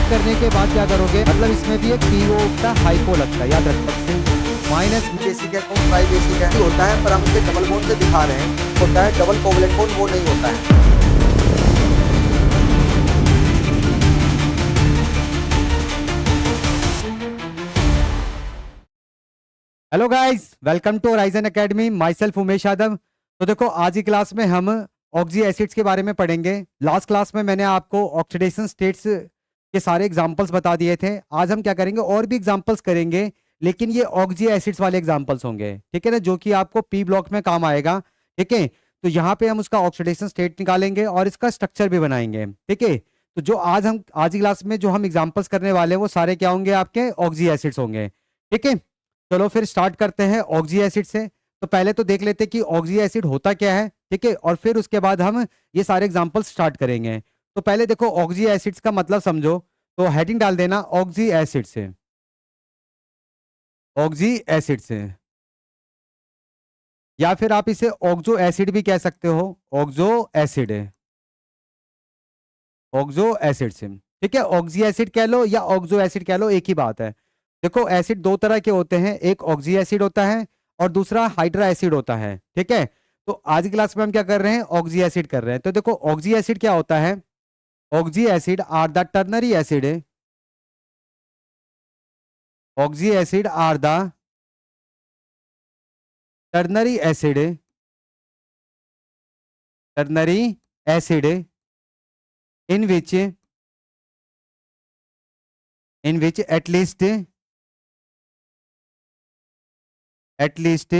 Subtract करने के बाद क्या करोगे, मतलब इसमें भी एक पीओ का हाइपो लगता है, याद रखो। माइनस बेसिक है कौन ट्राई बेसिक है होता है, पर हम इसे डबल बॉन्ड से दिखा रहे हैं। होता है डबल कोवलेंट बॉन्ड, वो नहीं होता है। Hello guys, welcome to Horizon Academy. Myself Umesh Yadav. तो देखो, आज की क्लास में हम ऑक्सी एसिड्स के बारे में पढ़ेंगे। लास्ट क्लास में मैंने आपको ऑक्सीडेशन स्टेट्स के सारे एग्जांपल्स बता दिए थे। आज हम क्या करेंगे, और भी एग्जांपल्स करेंगे, लेकिन ये ऑक्सी एसिड्स वाले एग्जांपल्स होंगे, ठीक है ना, जो कि आपको पी ब्लॉक में काम आएगा। ठीक है, तो यहाँ पे हम उसका ऑक्सीडेशन स्टेट निकालेंगे और इसका स्ट्रक्चर भी बनाएंगे। ठीक है, तो जो आज की क्लास में जो हम एग्जाम्पल्स करने वाले हैं वो सारे क्या होंगे, आपके ऑक्सी एसिड्स होंगे। ठीक है, चलो फिर स्टार्ट करते हैं ऑक्सी एसिड से। तो पहले तो देख लेते हैं कि ऑक्सी एसिड होता क्या है, ठीक है, और फिर उसके बाद हम ये सारे एग्जांपल स्टार्ट करेंगे। तो पहले देखो, ऑक्सी एसिड्स का मतलब समझो, तो हेडिंग डाल देना ऑक्सी एसिड से। ऑक्सी एसिड से, या फिर आप इसे ऑक्सो एसिड भी कह सकते हो। ऑक्सो एसिड है, ऑक्सो एसिड से। ठीक है, ऑक्सी एसिड कह लो या ऑक्सो एसिड कह लो, एक ही बात है। देखो, एसिड दो तरह के होते हैं, एक ऑक्सी एसिड होता है और दूसरा हाइड्रा एसिड होता है। ठीक है, तो आज की क्लास में हम क्या कर रहे हैं, ऑक्सी एसिड कर रहे हैं। तो देखो, ऑक्सी एसिड क्या होता है, oxy acid are the ternary acid. Oxy acid are the ternary acid, ternary acid in which at least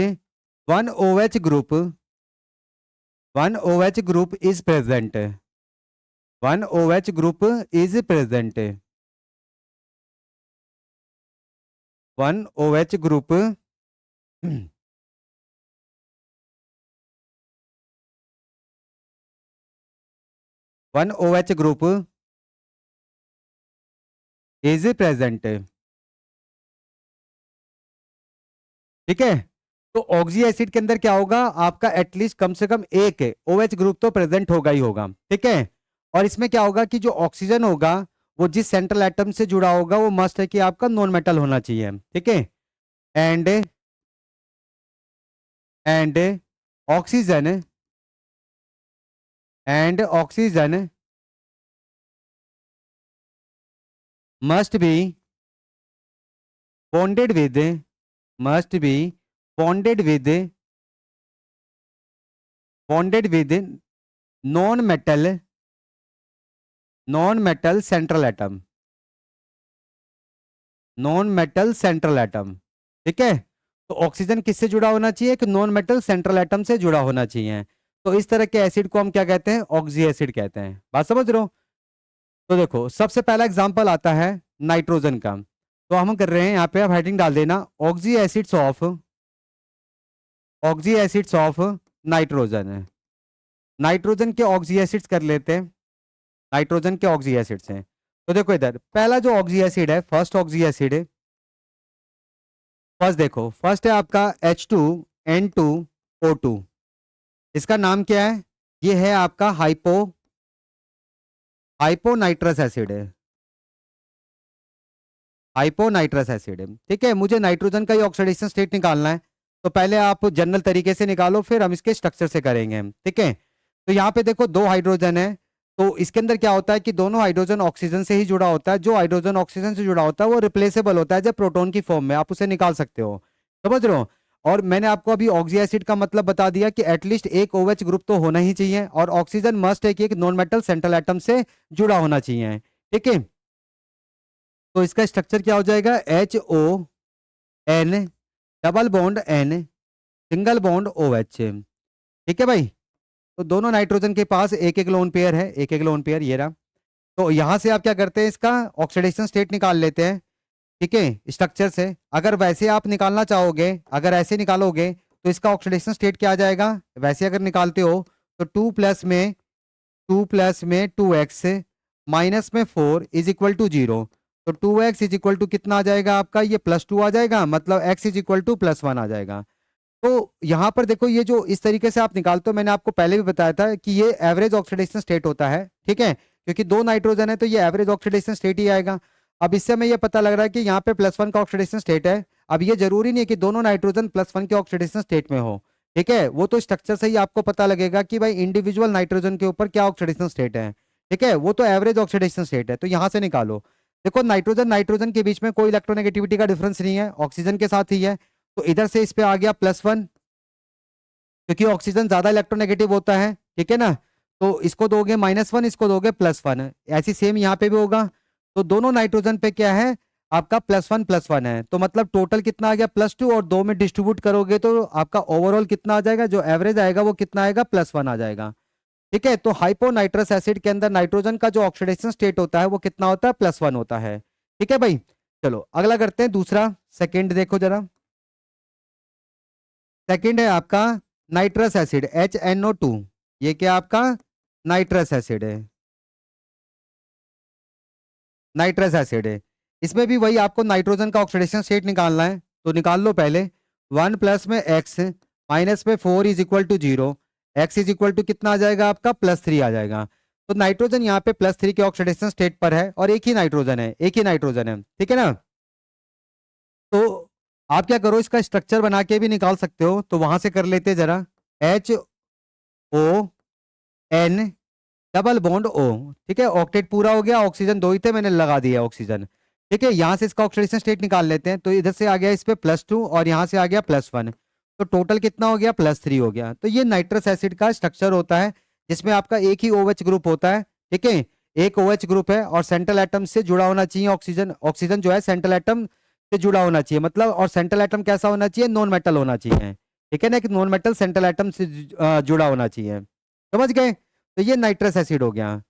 one OH group is present. One OH group is present. One OH group one OH group is present. ठीक है, तो oxy acid के अंदर क्या होगा, आपका at least कम से कम एक OH ग्रुप तो प्रेजेंट होगा ही होगा। ठीक है, और इसमें क्या होगा कि जो ऑक्सीजन होगा वो जिस सेंट्रल एटम से जुड़ा होगा वो मस्ट है कि आपका नॉन मेटल होना चाहिए। ठीक है, and and oxygen must be bonded with must be bonded with non-metal central atom, non metal central atom. ठीक है, तो ऑक्सीजन किससे जुड़ा होना चाहिए, एक नॉन मेटल सेंट्रल एटम से जुड़ा होना चाहिए। तो इस तरह के एसिड को हम क्या कहते हैं, ऑक्सी एसिड कहते हैं। बात समझ रहे हो। तो देखो, सबसे पहला एग्जांपल आता है नाइट्रोजन का। तो हम कर रहे हैं यहाँ पे, आप हेडिंग डाल देना ऑक्सी एसिड्स ऑफ नाइट्रोजन है। नाइट्रोजन के ऑक्सी एसिड्स कर लेते हैं, नाइट्रोजन के ऑक्सी एसिड्स हैं। तो देखो, इधर पहला जो ऑक्सी एसिड है, फर्स्ट ऑक्सी एसिड है, फर्स्ट देखो, फर्स्ट है आपका H2N2O2। इसका नाम क्या है, ये है आपका हाइपोनाइट्रस एसिड है, हाइपोनाइट्रस एसिड है। ठीक है, मुझे नाइट्रोजन का ही ऑक्सीडेशन स्टेट निकालना है, तो पहले आप जनरल तरीके से निकालो, फिर हम इसके स्ट्रक्चर से करेंगे। ठीक है, तो यहाँ पे देखो दो हाइड्रोजन है, तो इसके अंदर क्या होता है कि दोनों हाइड्रोजन ऑक्सीजन से ही जुड़ा होता है। जो हाइड्रोजन ऑक्सीजन से जुड़ा होता है वो रिप्लेसेबल होता है जब प्रोटॉन की फॉर्म में, आप उसे निकाल सकते हो। समझ रहे हो। और मैंने आपको अभी ऑक्सी एसिड का मतलब बता दिया कि एटलीस्ट एक OH ग्रुप तो होना ही चाहिए, और ऑक्सीजन मस्ट है कि एक नॉन मेटल सेंट्रल एटम से जुड़ा होना चाहिए। ठीक है, तो इसका स्ट्रक्चर क्या हो जाएगा, HON double bond N single bond OH। ठीक है भाई, तो दोनों नाइट्रोजन के पास एक एक लोन पेयर है, एक एक लोन पेयर ये रहा। तो यहां से आप क्या करते हैं, इसका ऑक्सीडेशन स्टेट निकाल लेते हैं। ठीक है, स्ट्रक्चर से अगर वैसे आप निकालना चाहोगे, अगर ऐसे निकालोगे तो इसका ऑक्सीडेशन स्टेट क्या आ जाएगा, वैसे अगर निकालते हो तो 2 प्लस में 2x माइनस में 4 इज इक्वल टू 0। तो 2x इज इक्वल टू कितना आ जाएगा आपका, ये +2 आ जाएगा, मतलब x इज इक्वल टू +1 आ जाएगा। तो यहां पर देखो, ये जो इस तरीके से आप निकालते हो, मैंने आपको पहले भी बताया था कि ये एवरेज ऑक्सीडेशन स्टेट होता है। ठीक है, क्योंकि दो नाइट्रोजन है तो ये एवरेज ऑक्सीडेशन स्टेट ही आएगा। अब इससे हमें ये पता लग रहा है कि यहाँ पे +1 का ऑक्सीडेशन स्टेट है। अब ये जरूरी नहीं है कि दोनों नाइट्रोजन +1 के ऑक्सीडेशन स्टेट में हो, ठीक है, वो तो स्ट्रक्चर से ही आपको पता लगेगा कि भाई इंडिविजुअल नाइट्रोजन के ऊपर क्या ऑक्सीडेशन स्टेट है, ठीक है, वो तो एवरेज ऑक्सीडेशन स्टेट है, तो यहाँ से निकालो। देखो नाइट्रोजन नाइट्रोजन के बीच में कोई इलेक्ट्रोनेगेटिविटी का डिफरेंस नहीं है, ऑक्सीजन के साथ ही है, तो इधर से इस पे आ गया +1, क्योंकि ऑक्सीजन ज्यादा इलेक्ट्रोनेगेटिव होता है, ठीक है ना। तो इसको दोगे -1, इसको दोगे +1, ऐसी सेम यहाँ पे भी होगा। तो दोनों नाइट्रोजन पे क्या है, आपका +1 है, तो मतलब टोटल कितना आ गया +2, और 2 में डिस्ट्रीब्यूट करोगे तो आपका ओवरऑल कितना आ जाएगा, जो एवरेज आएगा वो कितना आएगा, +1 आ जाएगा, ठीक है। तो हाइपोनाइट्रस एसिड के अंदर नाइट्रोजन का जो ऑक्सीडेशन स्टेट होता है वो कितना होता है, +1 होता है, ठीक है भाई। चलो अगला करते हैं, दूसरा सेकेंड देखो जरा। सेकेंड है आपका नाइट्रस एसिड HNO2, ये क्या आपका नाइट्रस एसिड है, नाइट्रस एसिड है। इसमें भी वही आपको नाइट्रोजन का ऑक्सीडेशन स्टेट निकालना है, तो निकाल लो पहले। 1 में x -4 = 0, x कितना आ जाएगा आपका, +3 आ जाएगा। तो नाइट्रोजन यहाँ पे +3 के ऑक्सीडेशन स्टेट पर है, और एक ही नाइट्रोजन है, एक ही नाइट्रोजन है, ठीक है ना। तो आप क्या करो, इसका स्ट्रक्चर बना के भी निकाल सकते हो, तो वहां से कर लेते जरा। HON डबल बॉन्ड O, ठीक है, ऑक्टेट पूरा हो गया, ऑक्सीजन 2 ही थे, मैंने लगा दिया ऑक्सीजन, ठीक है। यहाँ से इसका ऑक्सीडेशन स्टेट निकाल लेते हैं, तो इधर से आ गया इस पे +2 और यहाँ से आ गया +1, तो टोटल कितना हो गया, +3 हो गया। तो ये नाइट्रस एसिड का स्ट्रक्चर होता है, जिसमें आपका एक ही OH ग्रुप होता है, ठीक है, एक OH ग्रुप है, और सेंट्रल एटम से जुड़ा होना चाहिए ऑक्सीजन, ऑक्सीजन जो है सेंट्रल एटम से जुड़ा होना चाहिए, मतलब, और सेंट्रल एटम कैसा होना चाहिए, नॉन मेटल होना चाहिए, ठीक है ना, कि नॉन मेटल सेंट्रल एटम से जुड़ा होना चाहिए, समझ गए। तो ये नाइट्रस एसिड हो गया,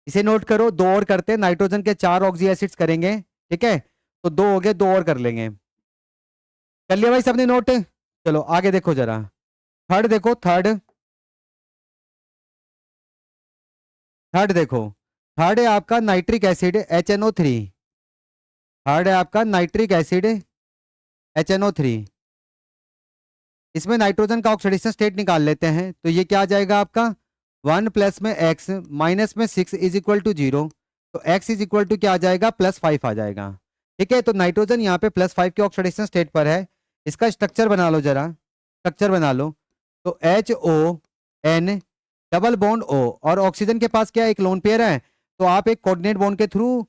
इसे नोट करो। दो और करते हैं, नाइट्रोजन के 4 ऑक्सी एसिड्स करेंगे, ठीक है, तो 2 हो गए, 2 और कर लेंगे। कर लिया भाई सबने नोट। चलो आगे देखो जरा, थर्ड देखो, थर्ड देखो, थर्ड है आपका नाइट्रिक एसिड HNO3, थर्ड है आपका नाइट्रिक एसिड HNO3। इसमें नाइट्रोजन का ऑक्सीडेशन स्टेट निकाल लेते हैं, तो ये क्या आ जाएगा आपका, 1 में x में 6 = 0, तो x क्या आ जाएगा, +5 आ जाएगा, ठीक है। तो नाइट्रोजन यहाँ पे +5 के ऑक्सीडेशन स्टेट पर है। इसका स्ट्रक्चर बना लो जरा, स्ट्रक्चर बना लो। तो HON डबल बॉन्ड O, और ऑक्सीजन के पास क्या है, एक लोन पेयर है, तो आप एक कोऑर्डिनेट बॉन्ड के थ्रू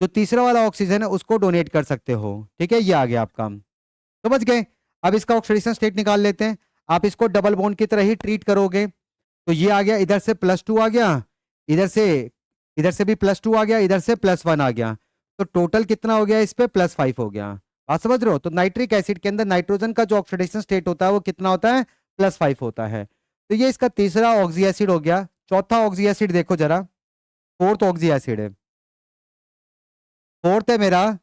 जो तीसरा वाला ऑक्सीजन है उसको डोनेट कर सकते हो, ठीक है, ये आ गया आपका, समझ गए। अब इसका ऑक्सीडेशन स्टेट निकाल लेते हैं। आप इसको डबल बॉन्ड की तरह ही ट्रीट करोगे, तो ये आ गया, इधर से +2 आ गया, इधर से भी +2 आ गया, इधर से +1 आ गया, तो टोटल कितना हो गया, इस पे +5 हो गया। बात समझ रहे हो। तो नाइट्रिक एसिड के अंदर नाइट्रोजन का जो ऑक्सीडेशन स्टेट होता है वो कितना होता है, +5 होता है। तो ये इसका तीसरा ऑक्सी एसिड हो गया। चौथा ऑक्सी एसिड देखो जरा, फोर्थ ऑक्सी एसिड है, फोर्थ है मेरा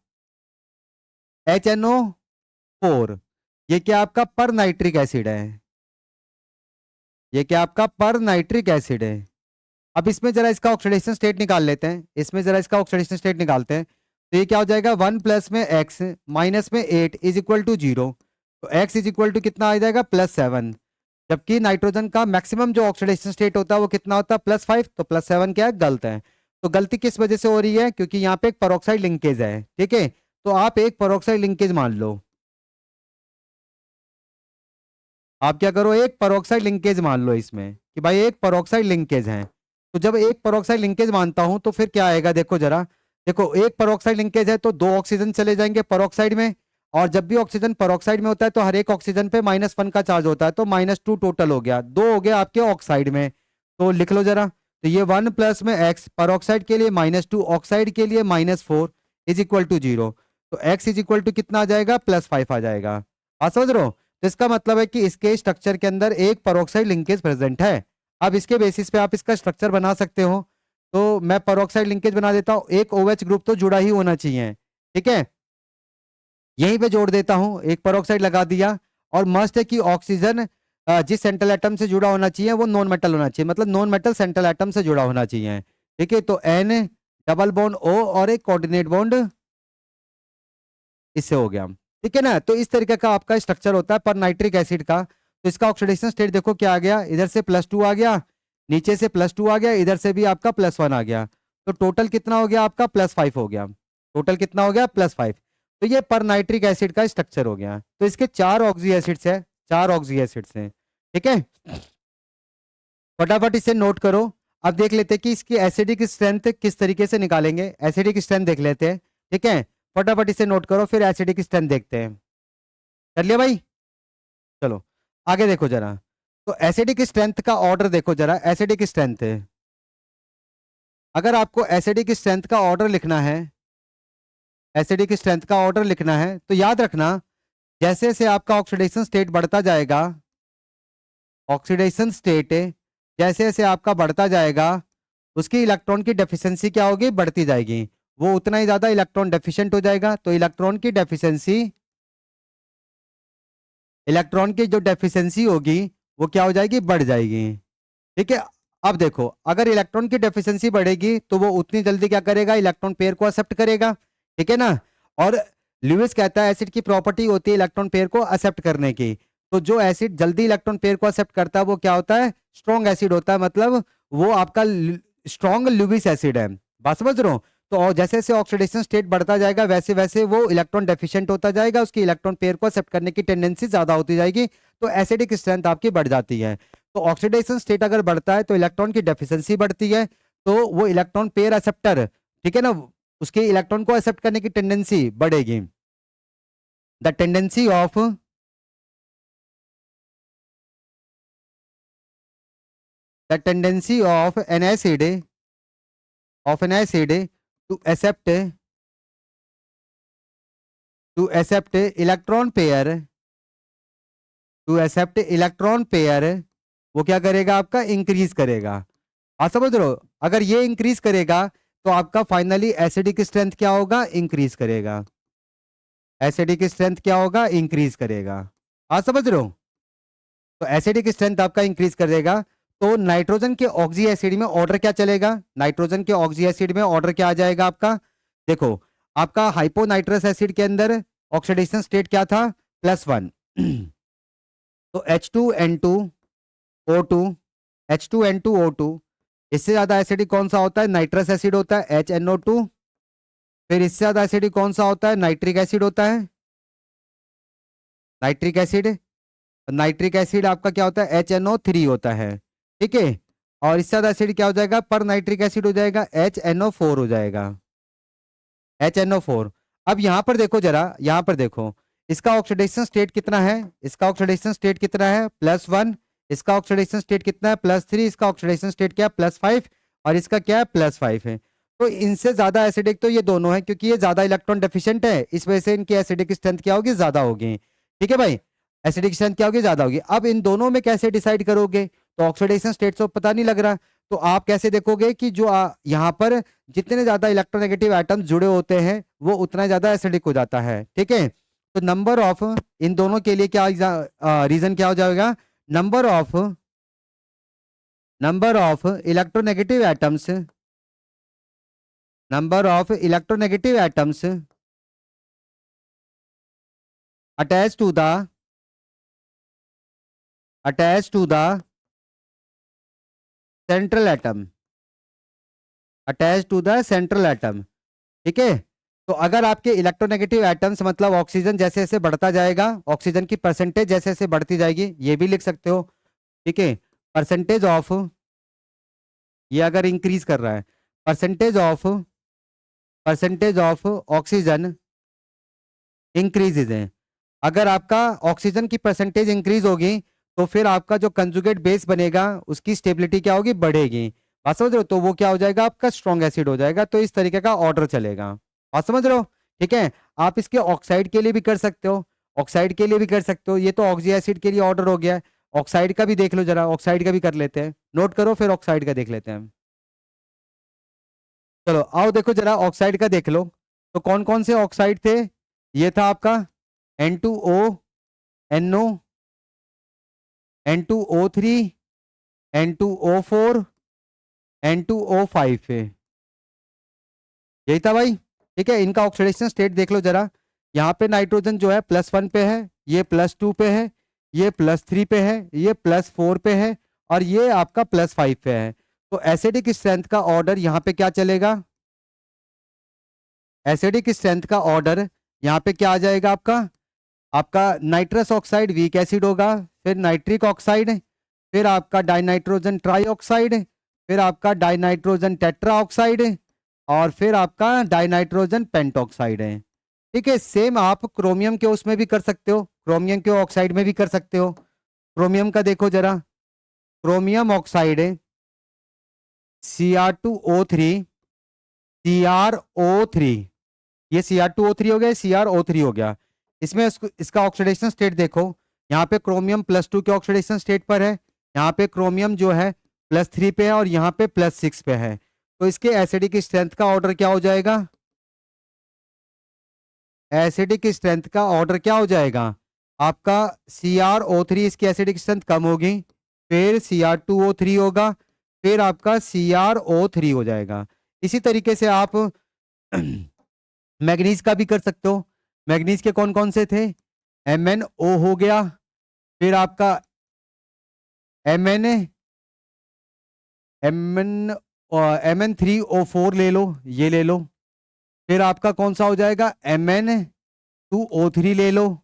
HNO4। ये क्या आपका पर नाइट्रिक एसिड है, ये क्या आपका पर नाइट्रिक एसिड है। अब इसमें जरा इसका ऑक्सीडेशन स्टेट निकाल लेते हैं, इसमें जरा इसका ऑक्सीडेशन स्टेट निकालते हैं। तो ये क्या हो जाएगा, 1 में x में 8 = 0, तो x कितना आ जाएगा, +7। जबकि नाइट्रोजन का मैक्सिमम जो ऑक्सीडेशन स्टेट होता है वो कितना होता है, +5, तो +7 क्या है, गलत है। तो गलती किस वजह से हो रही है, क्योंकि यहाँ पे एक पेरोक्साइड लिंकेज है, ठीक है, तो आप एक पेरोक्साइड लिंकेज मान लो। आप क्या करो, एक पेरोक्साइड लिंकेज मान लो इसमें, कि भाई एक पेरोक्साइड लिंकेज है। तो जब एक पेरोक्साइड लिंकेज मानता हूं तो फिर क्या आएगा, देखो जरा, देखो एक पेरोक्साइड लिंकेज है तो 2 ऑक्सीजन चले जाएंगे पेरोक्साइड में, और जब भी ऑक्सीजन पेरोक्साइड में होता है तो हर एक ऑक्सीजन पे -1 का चार्ज होता है, तो -2 टोटल हो गया, 2 हो गया आपके ऑक्साइड में। तो लिख लो जरा, तो ये 1 में x पेरोक्साइड के लिए -2, ऑक्साइड के लिए -4 = 0, तो x कितना आ जाएगा, +5 आ जाएगा। आप समझ रहे हो। तो इसका मतलब है कि इसके स्ट्रक्चर के अंदर एक पेरोक्साइड लिंकेज प्रेजेंट है। अब इसके बेसिस पे आप इसका स्ट्रक्चर बना सकते हो। तो मैं पेरोक्साइड लिंकेज बना देता हूँ, एक OH ग्रुप तो जुड़ा ही होना चाहिए, ठीक है, यहीं पे जोड़ देता हूँ, एक पेरोक्साइड लगा दिया। और मस्ट है कि ऑक्सीजन जिस सेंट्रल एटम से जुड़ा होना चाहिए वो नॉन मेटल होना चाहिए, मतलब नॉन मेटल सेंट्रल एटम से जुड़ा होना चाहिए, ठीक है। तो N डबल बॉन्ड O और एक कोऑर्डिनेट बॉन्ड इससे हो गया, ठीक है ना। तो इस तरीके का आपका स्ट्रक्चर होता है पर नाइट्रिक एसिड का। तो इसका ऑक्सीडेशन स्टेट देखो क्या आ गया, इधर से +2 आ गया, नीचे से +2 आ गया, इधर से भी आपका +1 आ गया, तो टोटल कितना हो गया आपका +5 हो गया। टोटल कितना हो गया +5। तो ये पर नाइट्रिक एसिड का स्ट्रक्चर हो गया। तो इसके 4 ऑक्सी एसिड्स है, 4 ऑक्सी एसिड्स हैं, ठीक है। फटाफट इसे नोट करो। अब देख लेते हैं कि इसकी एसिडिक स्ट्रेंथ किस तरीके से निकालेंगे। एसिडिक स्ट्रेंथ देख लेते हैं, ठीक है। फटाफट इसे नोट करो, फिर एसिडिक स्ट्रेंथ देखते हैं। कर लिया भाई, चलो आगे देखो जरा। तो एसिडिक स्ट्रेंथ का ऑर्डर देखो जरा। एसिडिक स्ट्रेंथ है, अगर आपको एसिडिक स्ट्रेंथ का ऑर्डर लिखना है, एसिडिक स्ट्रेंथ का ऑर्डर लिखना है, तो याद रखना जैसे जैसे आपका ऑक्सीडेशन स्टेट बढ़ता जाएगा, ऑक्सीडेशन स्टेट जैसे जैसे आपका बढ़ता जाएगा, उसकी इलेक्ट्रॉन की डेफिशिएंसी क्या होगी, बढ़ती जाएगी। वो उतना ही ज्यादा इलेक्ट्रॉन डेफिशिएंट हो जाएगा। तो इलेक्ट्रॉन की डेफिशिएंसी, इलेक्ट्रॉन की जो डेफिशिएंसी होगी वो क्या हो जाएगी, बढ़ जाएगी, ठीक है। अब देखो, अगर इलेक्ट्रॉन की डेफिशिएंसी बढ़ेगी तो वो उतनी जल्दी क्या करेगा, इलेक्ट्रॉन पेयर को एक्सेप्ट करेगा, ठीक है ना। और ल्यूइस कहता है एसिड की प्रॉपर्टी होती है इलेक्ट्रॉन पेयर को एक्सेप्ट करने की। तो जो एसिड जल्दी इलेक्ट्रॉन पेयर को एक्सेप्ट करता है वो क्या होता है, स्ट्रॉन्ग एसिड होता है, मतलब वो आपका स्ट्रॉन्ग ल्यूइस एसिड है। बात समझ रहे हो। तो जैसे जैसे ऑक्सीडेशन स्टेट बढ़ता जाएगा वैसे वैसे वो इलेक्ट्रॉन डेफिशिएंट होता जाएगा, उसकी इलेक्ट्रॉन पेयर को एक्सेप्ट करने की टेंडेंसी ज्यादा होती जाएगी, तो एसिडिक स्ट्रेंथ आपकी बढ़ जाती है। तो ऑक्सीडेशन स्टेट अगर बढ़ता है तो इलेक्ट्रॉन की डेफिशिएंसी बढ़ती है, तो वो इलेक्ट्रॉन पेयर एक्सेप्टर, ठीक है ना, उसके इलेक्ट्रॉन को एक्सेप्ट करने की टेंडेंसी बढ़ेगी। The tendency of the tendency of an acid to accept electron pair, to accept electron pair, वो क्या करेगा, आपका इंक्रीज करेगा। आप समझ रहे हो। अगर ये इंक्रीज करेगा तो आपका फाइनली एसिडिक स्ट्रेंथ क्या होगा, इंक्रीज करेगा। एसिडिक स्ट्रेंथ क्या होगा, इंक्रीज करेगा। आप समझ रहे हो। तो एसिडिक स्ट्रेंथ आपका इंक्रीज करेगा। तो नाइट्रोजन के ऑक्सी एसिड में ऑर्डर क्या चलेगा, नाइट्रोजन के ऑक्सी एसिड में ऑर्डर क्या आ जाएगा आपका, देखो आपका हाइपोनाइट्रस एसिड के अंदर ऑक्सीडेशन स्टेट क्या था, +1। तो H2N2O2, H2N2O2, इससे ज्यादा एसिडिक कौन सा होता है, नाइट्रस एसिड होता है, HNO2। फिर इससे ज्यादा एसिडिक कौन सा होता है, नाइट्रिक एसिड होता है, नाइट्रिक एसिड। नाइट्रिक एसिड आपका क्या होता है, HNO3 होता है, ठीक है। और इससे ज्यादा एसिड क्या हो जाएगा, पर नाइट्रिक एसिड हो जाएगा, HNO4 हो जाएगा, HNO4। अब यहां पर देखो जरा, यहां पर देखो इसका ऑक्सीडेशन स्टेट कितना है, इसका ऑक्सीडेशन स्टेट कितना है, +1। इसका ऑक्सीडेशन स्टेट कितना है, +3। इसका ऑक्सीडेशन स्टेट क्या है, +5। और इसका क्या है, +5 है। तो इनसे ज्यादा एसिडिक तो ये दोनों है, क्योंकि ये ज्यादा इलेक्ट्रॉन डेफिशिएंट है, इस वजह से इनकी एसिडिक स्ट्रेंथ क्या होगी, ज्यादा होगी, ठीक है भाई। एसिडिक स्ट्रेंथ क्या होगी, ज्यादा होगी। अब इन दोनों में कैसे डिसाइड करोगे, तो ऑक्सीडेशन स्टेट तो पता नहीं लग रहा, तो आप कैसे देखोगे कि जो यहाँ पर जितने ज्यादा इलेक्ट्रोनेगेटिव एटम्स जुड़े होते हैं वो उतना ज्यादा एसिडिक हो जाता है, ठीक है। तो नंबर ऑफ, इन दोनों के लिए क्या रीजन क्या हो जाएगा, number of electronegative atoms, number of electronegative atoms attach to the central atom, attach to the central atom, ठीक है। तो अगर आपके इलेक्ट्रोनेगेटिव एटम्स मतलब ऑक्सीजन जैसे जैसे बढ़ता जाएगा, ऑक्सीजन की परसेंटेज जैसे जैसे बढ़ती जाएगी, ये भी लिख सकते हो, ठीक है। परसेंटेज ऑफ, ये अगर इंक्रीज कर रहा है, परसेंटेज ऑफ ऑक्सीजन इंक्रीजेज है। अगर आपका ऑक्सीजन की परसेंटेज इंक्रीज होगी तो फिर आपका जो कंजुगेट बेस बनेगा उसकी स्टेबिलिटी क्या होगी, बढ़ेगी। बात समझ रहे हो। तो वो क्या हो जाएगा, आपका स्ट्रॉन्ग एसिड हो जाएगा। तो इस तरीके का ऑर्डर चलेगा, बात समझ रहे हो, ठीक है। आप इसके ऑक्साइड के लिए भी कर सकते हो, ऑक्साइड के लिए भी कर सकते हो। ये तो ऑक्सी एसिड के लिए ऑर्डर हो गया है, ऑक्साइड का भी देख लो जरा, ऑक्साइड का भी कर लेते हैं, नोट करो, फिर ऑक्साइड का देख लेते हैं। चलो आओ देखो जरा, ऑक्साइड का देख लो। तो कौन कौन से ऑक्साइड थे, ये था आपका N2O, NO, N2O3, N2O4, N2O5 है, यही था भाई, ठीक है। इनका ऑक्सीडेशन स्टेट देख लो जरा। यहाँ पे नाइट्रोजन जो है +1 पे है, ये +2 पे है, ये +3 पे है, ये +4 पे है, और ये आपका +5 पे है। तो एसिडिक स्ट्रेंथ का ऑर्डर यहाँ पे क्या चलेगा, एसिडिक स्ट्रेंथ का ऑर्डर यहाँ पे क्या आ जाएगा आपका, आपका नाइट्रस ऑक्साइड वीक एसिड होगा, फिर नाइट्रिक ऑक्साइड, फिर आपका डाइनाइट्रोजन ट्राईऑक्साइड, फिर आपका डाइनाइट्रोजन टेट्रा ऑक्साइड, और फिर आपका डाइनाइट्रोजन पेंटॉक्साइड है। ठीक है, सेम आप क्रोमियम के उसमें भी कर सकते हो, क्रोमियम के ऑक्साइड में भी कर सकते हो। क्रोमियम का देखो जरा, क्रोमियम ऑक्साइड Cr2O3, CrO3, ये Cr2O3 हो गया, CrO3 हो गया। इसमें इसका ऑक्सीडेशन स्टेट देखो, यहाँ पे क्रोमियम +2 के ऑक्सीडेशन स्टेट पर है, यहाँ पे क्रोमियम जो है +3 पे है, और यहाँ पे +6 पे है। तो इसके एसिडिक स्ट्रेंथ का ऑर्डर क्या हो जाएगा, एसिडिक स्ट्रेंथ का ऑर्डर क्या हो जाएगा आपका, CrO3 इसकी एसिडिक स्ट्रेंथ कम होगी, फिर Cr2O3 होगा, फिर आपका CrO3 हो जाएगा। इसी तरीके से आप मैग्नीज का भी कर सकते हो। मैग्नीज के कौन कौन से थे, MnO हो गया, फिर आपका Mn Mn Mn3O4 ले लो, ये ले लो, फिर आपका कौन सा हो जाएगा, Mn2O3 ले लो,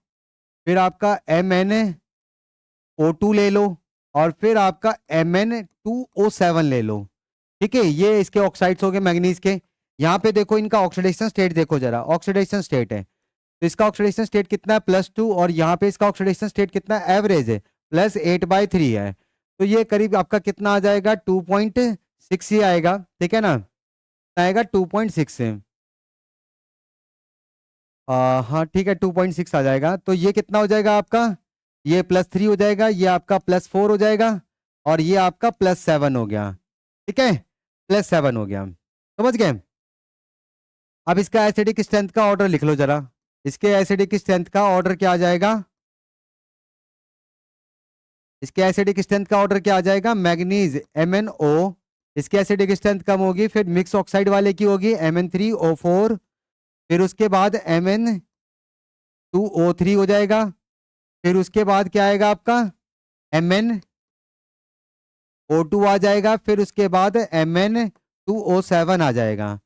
फिर आपका MnO2 ले लो, और फिर आपका Mn2O7 ले लो। ठीक है, ये इसके ऑक्साइड्स हो गए मैग्नीज के। यहाँ पे देखो इनका ऑक्सीडेशन स्टेट देखो जरा, ऑक्सीडेशन स्टेट है तो इसका ऑक्सीडेशन स्टेट कितना है, +2, और यहाँ पे इसका ऑक्सीडेशन स्टेट कितना है, एवरेज है, +8/3 है। तो ये करीब आपका कितना आ जाएगा, 2.6 ही आएगा। ठीक है ना, आएगा 2.6 से, हाँ ठीक है 2.6 आ जाएगा। तो ये कितना हो जाएगा आपका, ये +3 हो जाएगा, ये आपका +4 हो जाएगा, और ये आपका +7 हो गया। ठीक है, +7 हो गया, समझ गए। अब इसका एसिडिक स्ट्रेंथ का ऑर्डर लिख लो जरा, इसके एसिडिक स्ट्रेंथ का ऑर्डर क्या आ जाएगा, इसके एसिडिक स्ट्रेंथ का ऑर्डर क्या आ जाएगा, मैग्नीज MnO, इसकी एसिडिक स्ट्रेंथ कम होगी, फिर मिक्स ऑक्साइड वाले की होगी Mn3O4, फिर उसके बाद Mn2O3 हो जाएगा, फिर उसके बाद क्या आएगा आपका MnO2 आ जाएगा, फिर उसके बाद Mn2O7 आ जाएगा।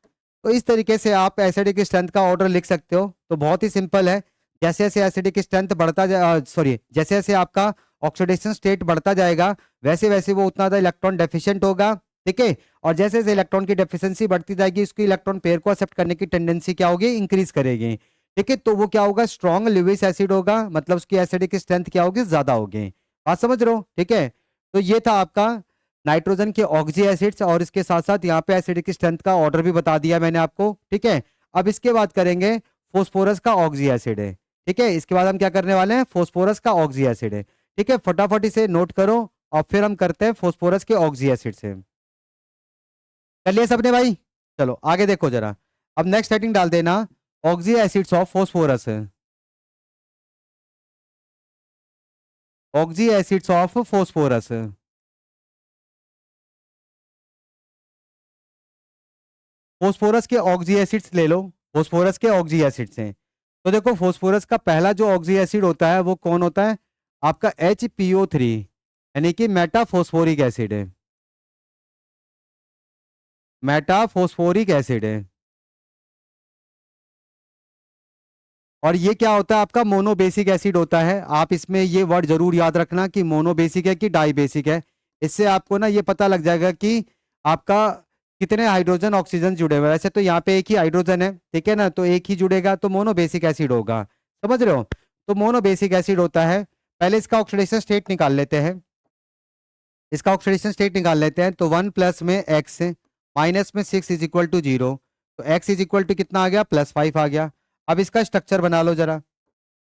तो इस तरीके से आप एसिडिक स्ट्रेंथ का ऑर्डर लिख सकते हो। तो बहुत ही सिंपल है, जैसे जैसे एसिडिक स्ट्रेंथ बढ़ता जैसे जैसे आपका ऑक्सीडेशन स्टेट बढ़ता जाएगा, वैसे वैसे वो उतना ज़्यादा इलेक्ट्रॉन डेफिशिएंट होगा। ठीक है, और जैसे जैसे इलेक्ट्रॉन की डेफिशिएंसी बढ़ती जाएगी, उसकी इलेक्ट्रॉन पेयर को एक्सेप्ट करने की टेंडेंसी क्या होगी, इंक्रीज करेगी। ठीक है, तो वो क्या होगा, स्ट्रॉन्ग ल्यूइस एसिड होगा, मतलब उसकी एसिडिक स्ट्रेंथ क्या होगी, ज्यादा होगी। बात समझ रहे हो। ठीक है, तो ये था आपका नाइट्रोजन के ऑक्सी एसिड्स, और इसके साथ साथ यहाँ पे एसिडिक स्ट्रेंथ का ऑर्डर भी बता दिया मैंने आपको। ठीक है, अब इसके बाद करेंगे फोस्फोरस का ऑक्सी एसिड है। ठीक है, इसके बाद हम क्या करने वाले हैं, फोस्फोरस का ऑक्सी एसिड है। ठीक है, फटाफट इसे नोट करो, और फिर हम करते हैं फोस्फोरस के ऑक्सी एसिड से। कर लिया सबने भाई, चलो आगे देखो जरा। अब नेक्स्ट हेडिंग डाल देना, oxy acids of phosphorus, oxy acids of phosphorus. Phosphorus के ऑक्सी एसिड्स ले लो, फोस्फोरस के ऑक्सी एसिड्स हैं। तो देखो फोस्फोरस का पहला जो ऑक्सी एसिड होता है वो कौन होता है, आपका HPO3, यानी कि मेटाफोस्फोरिक एसिड है, मेटाफोस्फोरिक एसिड है। और ये क्या होता है, आपका मोनोबेसिक एसिड होता है। आप इसमें ये वर्ड जरूर याद रखना कि मोनोबेसिक है कि डाइबेसिक है। इससे आपको ना ये पता लग जाएगा कि आपका कितने हाइड्रोजन ऑक्सीजन जुड़े हुए हैं। वैसे तो यहाँ पे एक ही हाइड्रोजन है, ठीक है ना, तो एक ही जुड़ेगा तो मोनोबेसिक एसिड होगा, समझ रहे हो। तो मोनोबेसिक एसिड होता है। पहले इसका ऑक्सीडेशन स्टेट निकाल लेते हैं, इसका ऑक्सीडेशन स्टेट निकाल लेते हैं। तो 1 में x माइनस में 6 इज इक्वल टू 0, तो x इज इक्वल टू कितना आ गया, +5 आ गया। अब इसका स्ट्रक्चर बना लो जरा,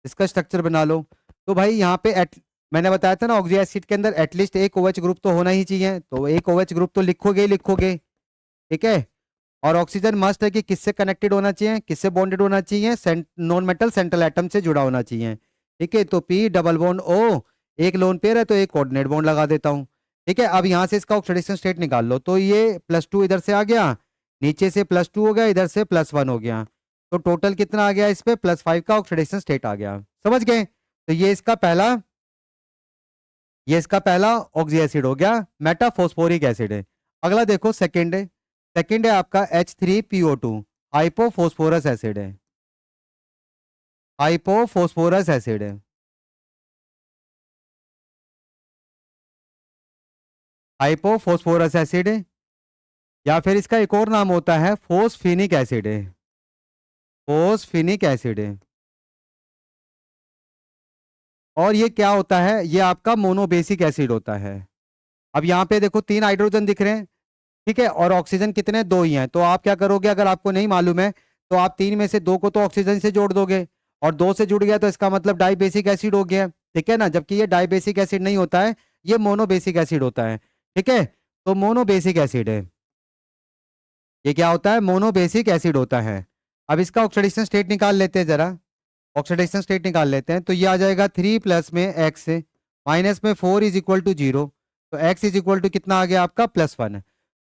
इसका स्ट्रक्चर बना लो। तो भाई यहाँ पे मैंने बताया था ना, ऑक्सी एसिड के अंदर एटलीस्ट एक OH ग्रुप तो होना ही चाहिए, तो एक OH ग्रुप तो लिखोगे ही लिखोगे। ठीक है, और ऑक्सीजन मस्ट है कि किससे कनेक्टेड होना चाहिए, किससे बॉन्डेड होना चाहिए, नॉन मेटल सेंट्रल एटम से जुड़ा होना चाहिए। ठीक है, तो P डबल बॉन्ड O, एक लोन पेयर है तो एक कोऑर्डिनेट बॉन्ड लगा देता हूँ। ठीक है, अब यहाँ से इसका ऑक्सीडेशन स्टेट निकाल लो। तो ये +2 इधर से आ गया, नीचे से +2 हो गया, इधर से +1 हो गया, तो टोटल कितना आ गया, इस पे +5 का ऑक्सीडेशन स्टेट आ गया। समझ गए। तो ये इसका पहला ये इसका पहला ऑक्सी एसिड हो गया, मेटाफॉस्फोरिक एसिड है। अगला देखो सेकंड है, सेकंड है आपका H3PO2, हाइपोफॉस्फोरस एसिड है, हाइपोफॉस्फोरस एसिड है, हाइपोफॉस्फोरस एसिड है, या फिर इसका एक और नाम होता है फोस्फेनिक एसिड है, फोस्फेनिक एसिड है। और ये क्या होता है, ये आपका मोनोबेसिक एसिड होता है। अब यहाँ पे देखो 3 हाइड्रोजन दिख रहे हैं, ठीक है, और ऑक्सीजन कितने, 2 ही हैं। तो आप क्या करोगे, अगर आपको नहीं मालूम है तो आप 3 में से 2 को तो ऑक्सीजन से जोड़ दोगे, और 2 से जुड़ गया तो इसका मतलब डाइबेसिक एसिड हो गया, ठीक है ना। जबकि ये डाइबेसिक एसिड नहीं होता है, ये मोनोबेसिक एसिड होता है, ठीक है। तो मोनोबेसिक एसिड है, ये क्या होता है, मोनोबेसिक एसिड होता है। अब इसका ऑक्सीडेशन स्टेट निकाल लेते हैं जरा, ऑक्सीडेशन स्टेट निकाल लेते हैं। तो ये आ जाएगा 3 प्लस में एक्स, माइनस में 4 इज इक्वल टू 0, तो एक्स इज इक्वल टू कितना आ गया आपका +1।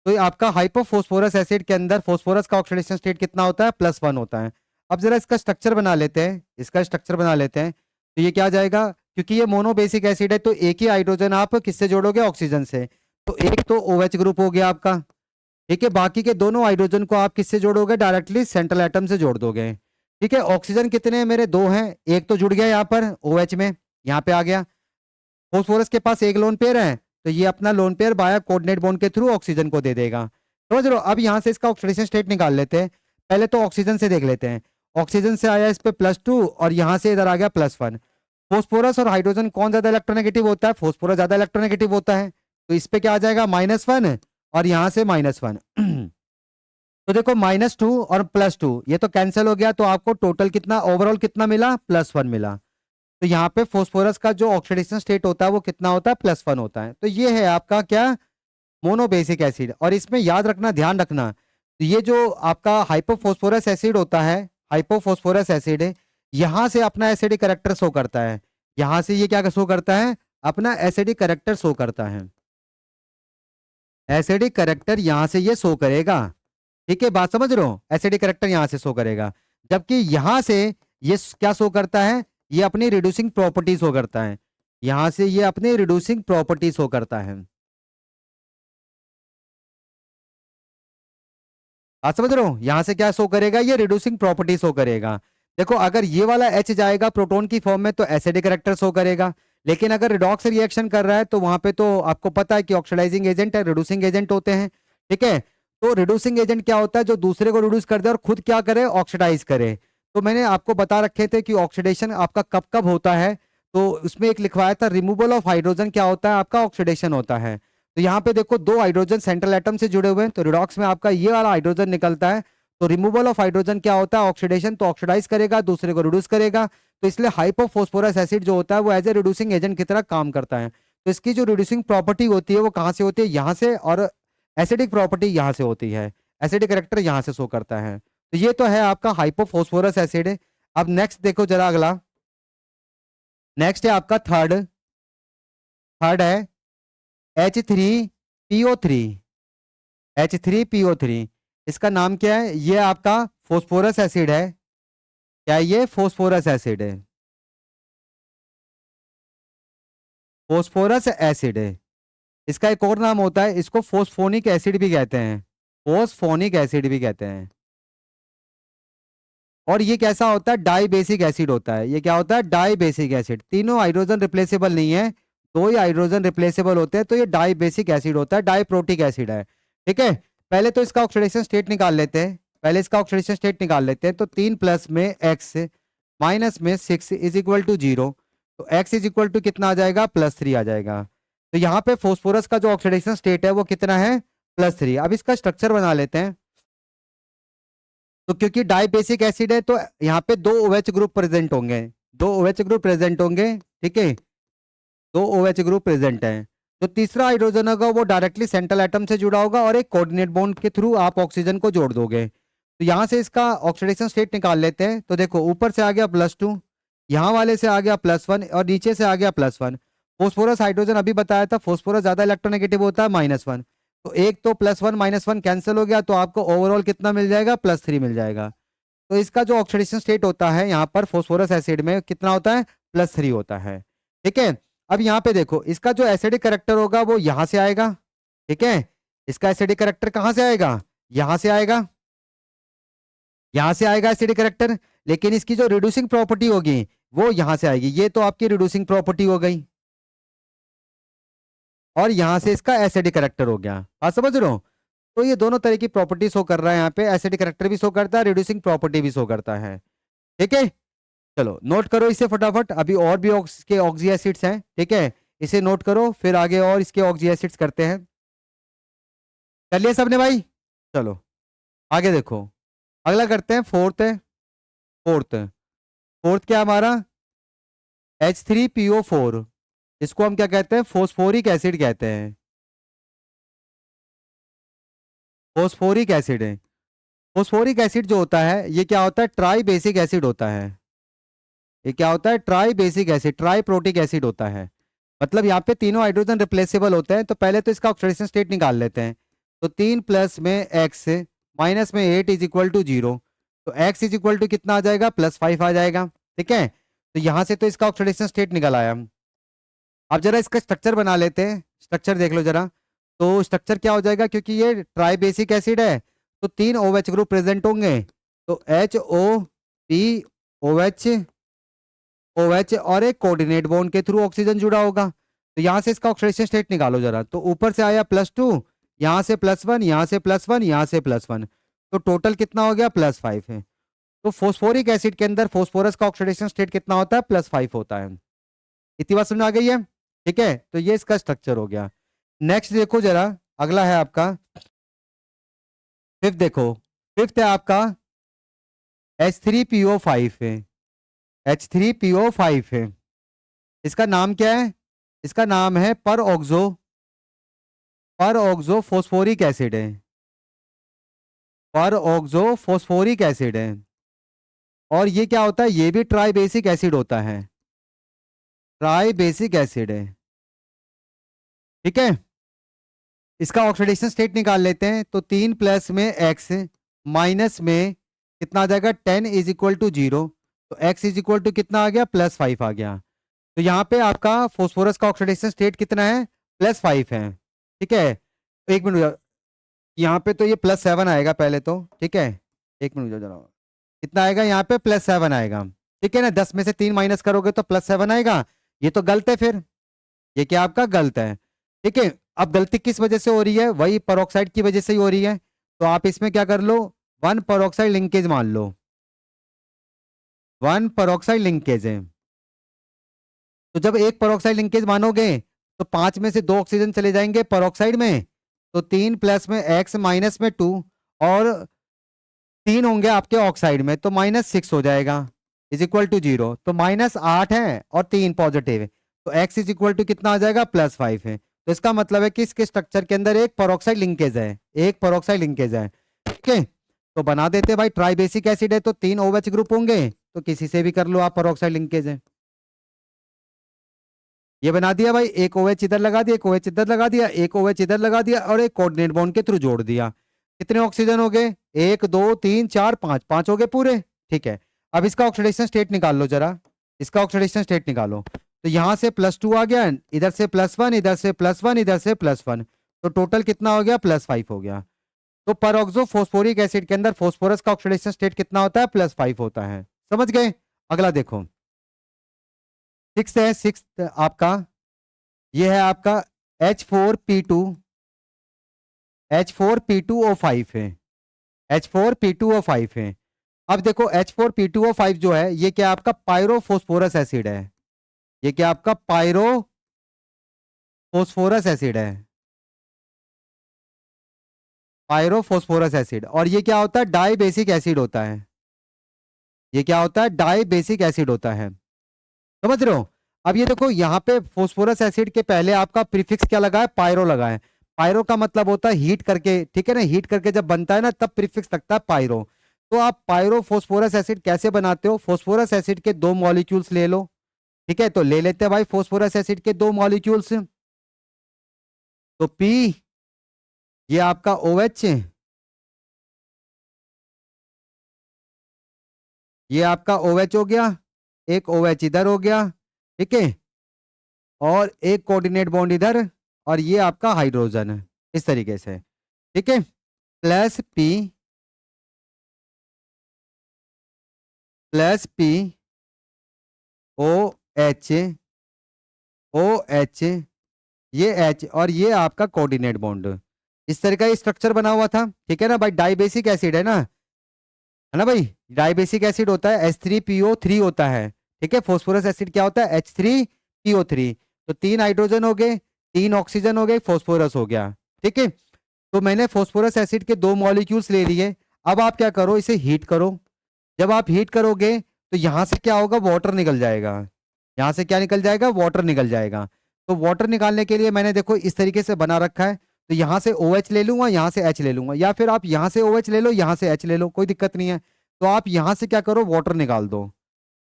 तो ये आपका हाइपोफॉस्फोरस एसिड के अंदर फॉस्फोरस का ऑक्सीडेशन स्टेट कितना होता है, +1 होता है। अब जरा इसका स्ट्रक्चर बना लेते हैं, इसका स्ट्रक्चर बना लेते हैं। तो ये क्या आ जाएगा, क्योंकि ये मोनोबेसिक एसिड है तो एक ही हाइड्रोजन आप किससे जोड़ोगे, ऑक्सीजन से। तो एक तो OH ग्रुप हो गया आपका, ठीक है। बाकी के दोनों हाइड्रोजन को आप किससे जोड़ोगे, डायरेक्टली सेंट्रल एटम से जोड़ दोगे, ठीक है। ऑक्सीजन कितने हैं मेरे, 2 हैं, एक तो जुड़ गया यहाँ पर OH में, यहाँ पे आ गया। फॉस्फोरस के पास एक लोन पेयर है, तो ये अपना lone pair by coordinate bond के थ्रू ऑक्सीजन को दे देगा, समझ रहे हो। अब यहाँ से इसका ऑक्सीडेशन स्टेट निकाल लेते हैं। पहले तो ऑक्सीजन से देख लेते हैं, ऑक्सीजन से आया इस पे +2 और यहाँ से इधर आ गया +1। फॉस्फोरस और हाइड्रोजन कौन ज्यादा इलेक्ट्रोनेगेटिव होता है, फॉस्फोरस ज्यादा इलेक्ट्रोनेगेटिव होता है, तो इस पे क्या आ जाएगा, -1 और यहाँ से -1। तो देखो -2 और +2 ये तो कैंसिल हो गया, तो आपको टोटल कितना, ओवरऑल कितना मिला, +1 मिला। तो यहाँ पे फॉस्फोरस का जो ऑक्सीडेशन स्टेट होता है वो कितना होता है, +1 होता है। तो ये है आपका क्या, मोनोबेसिक एसिड। और इसमें याद रखना, ध्यान रखना, तो ये जो आपका हाइपोफॉस्फोरस एसिड होता है, हाइपोफॉस्फोरस एसिड है, यहाँ से अपना एसिडिक कैरेक्टर शो करता है, यहाँ से ये क्या शो करता है, अपना एसिडिक कैरेक्टर शो करता है, एसिडिक कैरेक्टर यहाँ से ये शो करेगा, ठीक है। बात समझ रहे हो, एसिडिक कैरेक्टर यहाँ से शो करेगा, जबकि यहाँ से ये क्या शो करता है, ये अपनी रिड्यूसिंग प्रॉपर्टी शो करता है, यहाँ से ये अपनी रिड्यूसिंग प्रॉपर्टी शो करता है। आप समझ रहे हो, यहां से क्या शो करेगा, ये रिड्यूसिंग प्रॉपर्टी शो करेगा। देखो अगर ये वाला H जाएगा प्रोटॉन की फॉर्म में तो एसिडिक कैरेक्टर शो करेगा, लेकिन अगर रिडॉक्स रिएक्शन कर रहा है तो वहां पे तो आपको पता है कि ऑक्सीडाइजिंग एजेंट है, रिड्यूसिंग एजेंट होते हैं, ठीक है। तो रिड्यूसिंग एजेंट क्या होता है, जो दूसरे को रिड्यूस कर दे और खुद क्या करे, ऑक्सीडाइज करे। तो मैंने आपको बता रखे थे कि ऑक्सीडेशन आपका कब कब होता है, तो उसमें एक लिखवाया था, रिमूवल ऑफ हाइड्रोजन क्या होता है, आपका ऑक्सीडेशन होता है। तो यहाँ पे देखो 2 हाइड्रोजन सेंट्रल एटम से जुड़े हुए हैं, तो रिडॉक्स में आपका ये वाला हाइड्रोजन निकलता है। तो रिमूवल ऑफ हाइड्रोजन क्या होता है, ऑक्सीडेशन, तो ऑक्सीडाइज करेगा, दूसरे को रिड्यूस करेगा। तो इसलिए हाइपोफॉस्फोरस एसिड जो होता है वो एज ए रिड्यूसिंग एजेंट की तरह काम करता है। तो इसकी जो रिड्यूसिंग प्रॉपर्टी होती है वो कहाँ से होती है, यहाँ से, और एसिडिक प्रॉपर्टी यहाँ से होती है, एसिडिक कैरेक्टर यहाँ से शो करता है। तो ये तो है आपका हाइपोफॉस्फोरस एसिड। अब नेक्स्ट देखो जरा अगला, नेक्स्ट है आपका थर्ड, थर्ड है H3PO3, H3PO3, इसका नाम क्या है, ये आपका फॉस्फोरस एसिड है, क्या ये फोस्फोरस एसिड है, फोस्फोरस एसिड है। इसका एक और नाम होता है, इसको फोस्फोनिक एसिड भी कहते हैं, फोस्फोनिक एसिड भी कहते हैं। और ये कैसा होता है, डाई बेसिक एसिड होता है। ये क्या होता है, डाई बेसिक एसिड। तीनों हाइड्रोजन रिप्लेसेबल नहीं है, 2 ही हाइड्रोजन रिप्लेसेबल होते हैं, तो ये डाई बेसिक एसिड होता है, डाईप्रोटिक एसिड है, ठीक है। पहले तो इसका ऑक्सीडेशन स्टेट निकाल लेते हैं, पहले इसका ऑक्सीडेशन स्टेट निकाल लेते हैं। तो 3 प्लस में एक्स माइनस में 6 इज इक्वल टू 0, तो एक्स इज इक्वल टू कितना आ जाएगा, +3 आ जाएगा। तो यहाँ पे फॉस्फोरस का जो ऑक्सीडेशन स्टेट है वो कितना है, +3। अब इसका स्ट्रक्चर बना लेते हैं। तो क्योंकि डाई बेसिक एसिड है तो यहाँ पे 2 OH ग्रुप प्रेजेंट होंगे, 2 OH ग्रुप प्रेजेंट होंगे, ठीक है, 2 OH ग्रुप प्रेजेंट है। तो तीसरा हाइड्रोजन होगा वो डायरेक्टली सेंट्रल एटम से जुड़ा होगा और एक कोऑर्डिनेट बॉन्ड के थ्रू आप ऑक्सीजन को जोड़ दोगे। तो यहाँ से इसका ऑक्सीडेशन स्टेट निकाल लेते हैं। तो देखो ऊपर से आ गया +2, यहाँ वाले से आ गया +1 और नीचे से आ गया +1। फॉस्फोरस हाइड्रोजन अभी बताया था, फॉस्फोरस ज्यादा इलेक्ट्रोनेगेटिव होता है, -1। तो एक तो +1 -1 कैंसिल हो गया, तो आपको ओवरऑल कितना मिल जाएगा, +3 मिल जाएगा। तो इसका जो ऑक्सीडेशन स्टेट होता है यहाँ पर फॉस्फोरस एसिड में कितना होता है, +3 होता है, ठीक है। अब यहाँ पे देखो इसका जो एसिडिक करेक्टर होगा वो यहां से आएगा, ठीक है। इसका एसिडिक करेक्टर कहां से आएगा, यहां से आएगा, यहां से आएगा एसिडिक करेक्टर। लेकिन इसकी जो रिड्यूसिंग प्रॉपर्टी होगी वो यहां से आएगी। ये तो आपकी रिड्यूसिंग प्रॉपर्टी हो गई, और यहां से इसका एसिडिक करेक्टर हो गया। आप समझ रहे हो? तो ये दोनों तरह की प्रॉपर्टी शो कर रहा है यहाँ पे, एसिडिक करेक्टर भी शो करता है, रिड्यूसिंग प्रॉपर्टी भी शो करता है, ठीक है। चलो नोट करो इसे फटाफट, अभी और भी इसके ऑक्सी एसिड्स हैं, ठीक है। इसे नोट करो, फिर आगे और इसके ऑक्सी एसिड्स करते हैं। कर लिया सबने भाई? चलो आगे देखो, अगला करते हैं, फोर्थ है। फोर्थ, फोर्थ क्या हमारा, H3PO4। इसको हम क्या कहते हैं, फोस्फोरिक एसिड कहते हैं, फोस्फोरिक एसिड है। फोस्फोरिक एसिड जो होता है ये क्या होता है, ट्राई बेसिक एसिड होता है। ये क्या होता है, try basic acid, try protic acid होता है। मतलब यहाँ पे तीनों हाइड्रोजन रिप्लेसेबल होते हैं। तो पहले तो इसका ऑक्सीडेशन स्टेट निकाल लेते हैं। तो 3 प्लस में x माइनस में 8 इज इक्वल टू 0। तो x इज इक्वल टू कितना आ जाएगा, +5 आ जाएगा, ठीक है। तो यहाँ से तो इसका ऑक्सीडेशन स्टेट निकल आया। अब जरा इसका स्ट्रक्चर बना लेते हैं, स्ट्रक्चर देख लो जरा। तो स्ट्रक्चर क्या हो जाएगा, क्योंकि ये ट्राई बेसिक एसिड है तो 3 OH ग्रुप प्रेजेंट होंगे। तो HOP OH OH और एक कोऑर्डिनेट बॉन्ड के थ्रू ऑक्सीजन जुड़ा होगा। तो यहाँ से इसका ऑक्सीडेशन स्टेट निकालो जरा। तो ऊपर से आया +2, यहाँ से +1, यहाँ से +1, यहाँ से +1, तो टोटल कितना हो गया, +5 है। तो फोस्फोरिक एसिड के अंदर फोस्फोरस का ऑक्सीडेशन स्टेट कितना होता है, +5 होता है। इतनी बात समझ आ गई है, ठीक है। तो ये इसका स्ट्रक्चर हो गया। नेक्स्ट देखो जरा, अगला है आपका फिफ्थ। देखो फिफ्थ है आपका H3PO5 है, H3PO5 है। इसका नाम क्या है, इसका नाम है पर ऑक्सो फोस्फोरिक एसिड है, पर ऑक्सो फोस्फोरिक एसिड है। और ये क्या होता है, ये भी ट्राई बेसिक एसिड होता है, ट्राई बेसिक एसिड है, ठीक है। इसका ऑक्सीडेशन स्टेट निकाल लेते हैं। तो 3 प्लस में x माइनस में कितना आ जाएगा, 10 इज इक्वल टू 0। तो x इज इक्वल टू कितना आ गया, +5 आ गया। तो यहाँ पे आपका फोस्फोरस का ऑक्सीडेशन स्टेट कितना है, +5 है, ठीक है। एक मिनट, यहाँ पे तो ये +7 आएगा पहले तो, ठीक है। एक मिनट जरा, कितना आएगा यहाँ पे, +7 आएगा, ठीक है ना। 10 में से 3 माइनस करोगे तो +7 आएगा। ये तो गलत है फिर, ये क्या आपका गलत है, ठीक है। अब गलती किस वजह से हो रही है, वही पेरोक्साइड की वजह से ही हो रही है। तो आप इसमें क्या कर लो, 1 पेरोक्साइड लिंकेज मान लो, 1 पेरोक्साइड लिंकेज है। तो जब एक पेरोक्साइड लिंकेज मानोगे तो 5 में से 2 ऑक्सीजन चले जाएंगे पेरोक्साइड में। तो 3 प्लस में x माइनस में 2 और 3 होंगे आपके ऑक्साइड में, तो -6 हो जाएगा, इज इक्वल टू 0। तो -8 है और 3 पॉजिटिव है। तो x इज इक्वल टू कितना आ जाएगा, +5 है। तो इसका मतलब है कि इसके स्ट्रक्चर के अंदर एक पेरोक्साइड लिंकेज है, एक पेरोक्साइड लिंकेज है, ठीक है। तो बना देते हैं भाई, ट्राई बेसिक एसिड है तो 3 OH ग्रुप होंगे, तो किसी से भी कर लो आप, पेरोक्साइड लिंकेज है। ये बना दिया भाई, एक OH इधर लगा दिया, एक OH इधर लगा दिया, एक OH इधर लगा दिया और एक कोऑर्डिनेट बॉन्ड के थ्रू जोड़ दिया। कितने ऑक्सीजन हो गए, 1 2 3 4 5, 5 हो गए पूरे, ठीक है। अब इसका ऑक्सीडेशन स्टेट निकाल लो जरा, इसका ऑक्सीडेशन स्टेट निकालो। तो यहां से +2 आ गया, इधर से +1, इधर से +1, इधर से +1, तो टोटल कितना हो गया, +5 हो गया। तो परऑक्सो फोस्फोरिक एसिड के अंदर फोस्फोरस का ऑक्सीडेशन स्टेट कितना होता है, +5 होता है। समझ गए? अगला देखो, सिक्स है, सिक्स आपका ये है आपका H4P2O5 है, H4P2O5 है। अब देखो H4P2O5 जो है ये क्या आपका पायरोफोस्फोरस एसिड है, ये क्या आपका पायरोफोस्फोरस एसिड है, पायरोफोस्फोरस एसिड। और ये क्या होता है, डाई बेसिक एसिड होता है, ये क्या होता है, डाई बेसिक एसिड होता है। समझ रहे हो? अब ये देखो यहाँ पे फोस्फोरस एसिड के पहले आपका प्रीफिक्स क्या लगा है, पायरो लगा है। पायरो का मतलब होता है हीट करके, ठीक है ना, हीट करके जब बनता है ना तब प्रीफिक्स लगता है पायरो। तो आप पायरो फोस्फोरस एसिड कैसे बनाते हो, फोस्फोरस एसिड के 2 मॉलिक्यूल्स ले लो, ठीक है। तो ले लेते हैं भाई फोस्फोरस एसिड के 2 मॉलिक्यूल्स। तो P, ये आपका OH, ये आपका OH हो गया, एक OH इधर हो गया, ठीक है। और एक कोऑर्डिनेट बॉन्ड इधर, और ये आपका हाइड्रोजन है इस तरीके से, ठीक है। प्लस पी ओ एच, ये एच, और ये आपका कोऑर्डिनेट बॉन्ड। इस तरह का ये स्ट्रक्चर बना हुआ था, ठीक है ना भाई। डाइबेसिक एसिड है ना भाई। डाइबेसिक एसिड होता है H3PO3 होता है, ठीक है। फॉस्फोरस एसिड क्या होता है H3PO3। तो 3 हाइड्रोजन हो गए, 3 ऑक्सीजन हो गए, फॉस्फोरस हो गया, ठीक है। तो मैंने फॉस्फोरस एसिड के 2 मॉलिक्यूल्स ले लिए। अब आप क्या करो, इसे हीट करो। जब आप हीट करोगे तो यहां से क्या होगा, वाटर निकल जाएगा। यहां से क्या निकल जाएगा, वाटर निकल जाएगा। तो वाटर निकालने के लिए मैंने देखो इस तरीके से बना रखा है। तो यहां से OH ले लूंगा, यहां से H ले लूंगा, या फिर आप यहां से OH ले लो, यहां से H ले लो, कोई दिक्कत नहीं है। तो आप यहां से क्या करो, वाटर निकाल दो,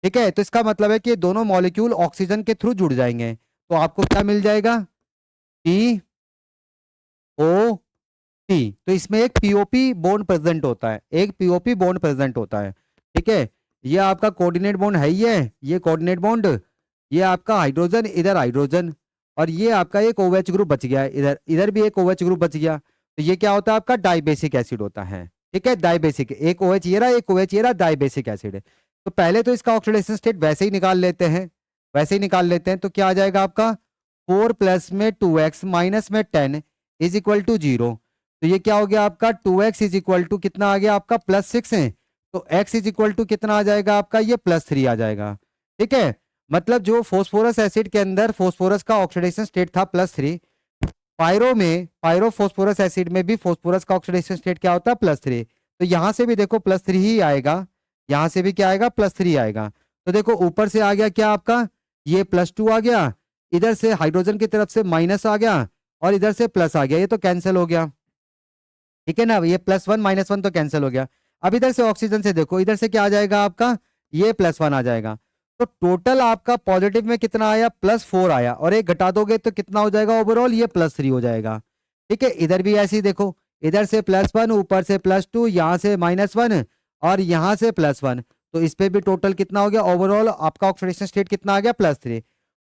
ठीक है। तो इसका मतलब है कि ये दोनों मॉलिक्यूल ऑक्सीजन के थ्रू जुड़ जाएंगे। तो आपको क्या मिल जाएगा, PO3। तो इसमें एक POP बॉन्ड प्रेजेंट होता है, एक POP बॉन्ड प्रेजेंट होता है, ठीक है। ये आपका कोऑर्डिनेट बॉन्ड है ही है, ये कोऑर्डिनेट बॉन्ड, ये आपका हाइड्रोजन, इधर हाइड्रोजन, और ये आपका एक OH ग्रुप बच गया है, इधर इधर भी एक OH ग्रुप बच गया। तो ये क्या होता है, आपका डाइबेसिक एसिड होता है, ठीक है। डाइबेसिक, एक OH ये रहा, एक OH ये रहा, डाइबेसिक एसिड है। तो पहले तो इसका ऑक्सीडेशन स्टेट वैसे ही निकाल लेते हैं, वैसे ही निकाल लेते हैं। तो क्या आ जाएगा आपका 4 प्लस में 2x माइनस में 10 इज इक्वल टू 0। तो ये क्या हो गया आपका 2x इज इक्वल टू कितना आ गया आपका +6 है। तो x इज इक्वल टू कितना आ जाएगा आपका, ये +3 आ जाएगा, ठीक है। मतलब जो फोस्फोरस एसिड के अंदर फोस्फोरस का ऑक्सीडेशन स्टेट था +3, पायरो फोस्फोरस एसिड में भी फोस्फोरस का ऑक्सीडेशन स्टेट क्या होता है +3। तो यहां से भी देखो +3 ही आएगा, यहां से भी क्या आएगा, +3 आएगा। तो देखो ऊपर से आ गया क्या आपका, ये +2 आ गया, इधर से हाइड्रोजन की तरफ से माइनस आ गया, और इधर से प्लस आ गया, ये तो कैंसिल हो गया, ठीक है ना। ये +1 -1 तो कैंसिल हो गया। अब इधर से ऑक्सीजन से देखो, इधर से क्या आ जाएगा आपका, ये +1 आ जाएगा। तो टोटल आपका पॉजिटिव में कितना आया, +4 आया, और एक घटा दोगे तो कितना हो जाएगा ओवरऑल, ये +3 हो जाएगा, ठीक है। इधर भी ऐसे ही देखो, इधर से +1, ऊपर से +2, यहाँ से -1, और यहाँ से +1। तो इस पे भी टोटल कितना हो गया, ओवरऑल आपका ऑक्सीडेशन स्टेट कितना आ गया, +3।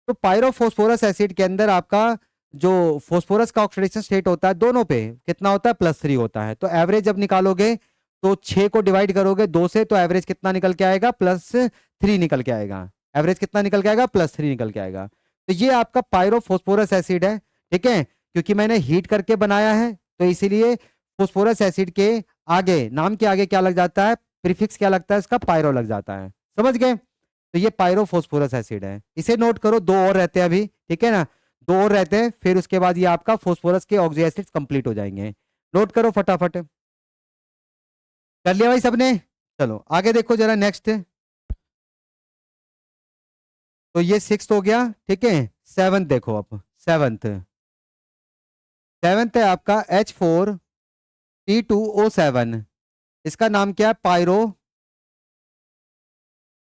तो पायरोफोस्फोरस एसिड के अंदर आपका जो फोस्फोरस का ऑक्सीडेशन स्टेट होता है दोनों पे कितना होता है, +3 होता है। तो एवरेज जब निकालोगे तो 6 को डिवाइड करोगे 2 से, तो एवरेज कितना निकल के आएगा, +3 निकल के आएगा। एवरेज कितना निकल के आएगा, +3 निकल के आएगा। तो ये आपका पायरोफोस्फोरस एसिड है, ठीक है। क्योंकि मैंने हीट करके बनाया है तो इसीलिए फोस्फोरस एसिड के आगे, नाम के आगे क्या लग जाता है, प्रीफिक्स क्या लगता है इसका, पायरो लग जाता है, समझ गए। तो ये पायरोफोस्फोरस एसिड है, इसे नोट करो। 2 और रहते हैं अभी, ठीक है ना, 2 और रहते हैं, फिर उसके बाद ये आपका फोस्फोरस के ऑक्सी एसिड्स कंप्लीट हो जाएंगे। नोट करो फटाफट, कर लिया भाई सबने। चलो आगे देखो जरा नेक्स्ट। तो ये 6th हो गया, ठीक है। 7th देखो, अब 7th है आपका H4P2O7। इसका नाम क्या है,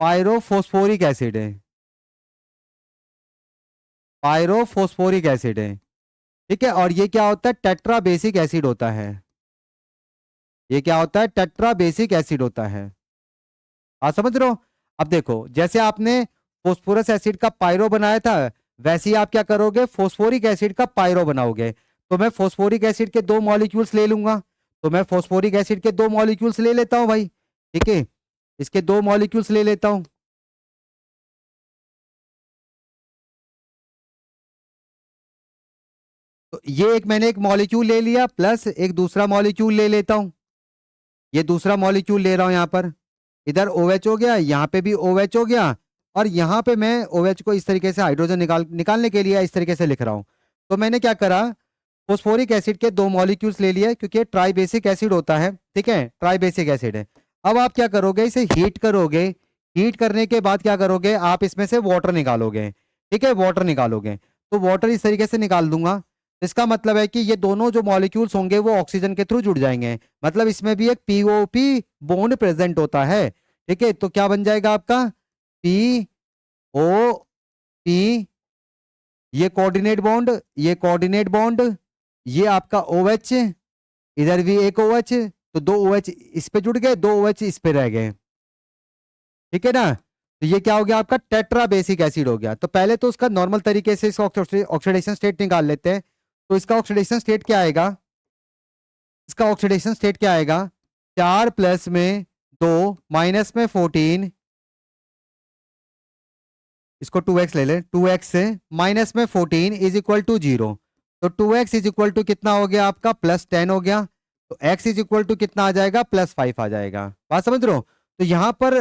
पायरोफोस्फोरिक एसिड है, पायरोफोस्फोरिक एसिड है, ठीक है। और ये क्या होता है, टेट्रा बेसिक एसिड होता है। ये क्या होता है, टेट्रा बेसिक एसिड होता है। आप समझ रहे हो। अब देखो जैसे आपने फोस्फोरस एसिड का पायरो बनाया था, वैसे ही आप क्या करोगे, फोस्फोरिक एसिड का पायरो बनाओगे। तो मैं फोस्फोरिक एसिड के 2 मॉलिक्यूल्स ले लूंगा। तो मैं फोस्फोरिक एसिड के 2 मॉलिक्यूल्स ले लेता हूं भाई, ठीक है। इसके 2 मॉलिक्यूल्स ले लेता हूं। तो ये एक मैंने एक मॉलिक्यूल ले लिया, प्लस एक दूसरा मॉलिक्यूल ले लेता हूं। ये दूसरा मॉलिक्यूल ले रहा हूं यहां पर, इधर OH हो गया, यहाँ पे भी OH हो गया, और यहाँ पे मैं OH को इस तरीके से हाइड्रोजन निकालने के लिए इस तरीके से लिख रहा हूँ। तो मैंने क्या करा, फोस्फोरिक एसिड के 2 मॉलिक्यूल्स ले लिए, क्योंकि ये ट्राइबेसिक एसिड होता है, ठीक है, ट्राइबेसिक एसिड है। अब आप क्या करोगे, इसे हीट करोगे। हीट करने के बाद क्या करोगे, आप इसमें से वाटर निकालोगे, ठीक है, वाटर निकालोगे। तो वाटर इस तरीके से निकाल दूंगा। इसका मतलब है कि ये दोनों जो मॉलिक्यूल्स होंगे वो ऑक्सीजन के थ्रू जुड़ जाएंगे, मतलब इसमें भी एक POP बॉन्ड प्रेजेंट होता है, ठीक है। तो क्या बन जाएगा आपका POP, ये कोऑर्डिनेट बॉन्ड, ये कोऑर्डिनेट बॉन्ड, ये आपका OH, इधर भी एक OH। तो 2 OH इस पे जुड़ गए, 2 OH इस पे रह गए, ठीक है ना। तो ये क्या हो गया आपका टेट्रा बेसिक एसिड हो गया। तो पहले तो उसका नॉर्मल तरीके से इसका ऑक्सीडेशन स्टेट निकाल लेते हैं। तो इसका ऑक्सीडेशन स्टेट क्या आएगा, इसका ऑक्सीडेशन स्टेट क्या आएगा, 4 प्लस में 2 माइनस में 14, इसको 2x ले ले, 2x से माइनस में 14 इज इक्वल टू 0। तो 2x इज इक्वल टू कितना हो गया आपका प्लस 10 हो गया। तो x इज इक्वल टू कितना आ जाएगा प्लस 5 आ जाएगा। बात समझ रहे हो। तो यहाँ पर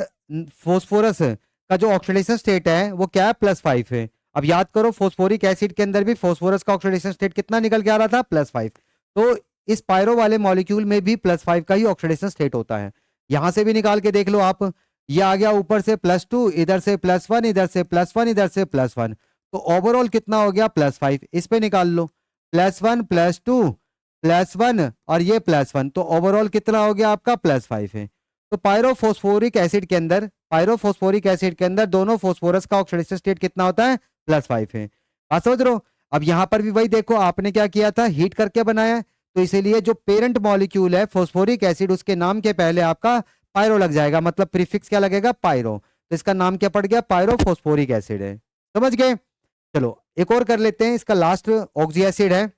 फोस्फोरस का जो ऑक्सीडेशन स्टेट है वो क्या है प्लस 5 है। अब याद करो फोस्फोरिक एसिड के अंदर भी फोस्फोरस का ऑक्सीडेशन स्टेट कितना निकल के आ रहा था प्लस 5। तो इस पायरो वाले मॉलिक्यूल में भी प्लस 5 का ही ऑक्सीडेशन स्टेट होता है। यहां से भी निकाल के देख लो आप, ये आ गया ऊपर से +2, इधर से +1, इधर से +1, इधर से +1। तो ओवरऑल कितना हो गया +5। इस पे निकाल लो, +1 +2 +1 और ये +1। तो ओवरऑल कितना हो गया आपका +5 है। तो पायरोफोस्फोरिक एसिड के अंदर, पायरोफोस्फोरिक एसिड के अंदर दोनों फोस्फोरस का ऑक्सीडेशन स्टेट कितना होता है +5 है। बात समझ रहे हो। अब यहाँ पर भी वही देखो, आपने क्या किया था हीट करके बनाया, तो इसीलिए जो पेरेंट मॉलिक्यूल है फोस्फोरिक एसिड उसके नाम के पहले आपका पायरो लग जाएगा, मतलब प्रीफिक्स क्या लगेगा पायरो। तो इसका नाम क्या पड़ गया पायरोफोस्फोरिक एसिड है। समझ गए। चलो एक और कर लेते हैं, इसका लास्ट ऑक्सी एसिड है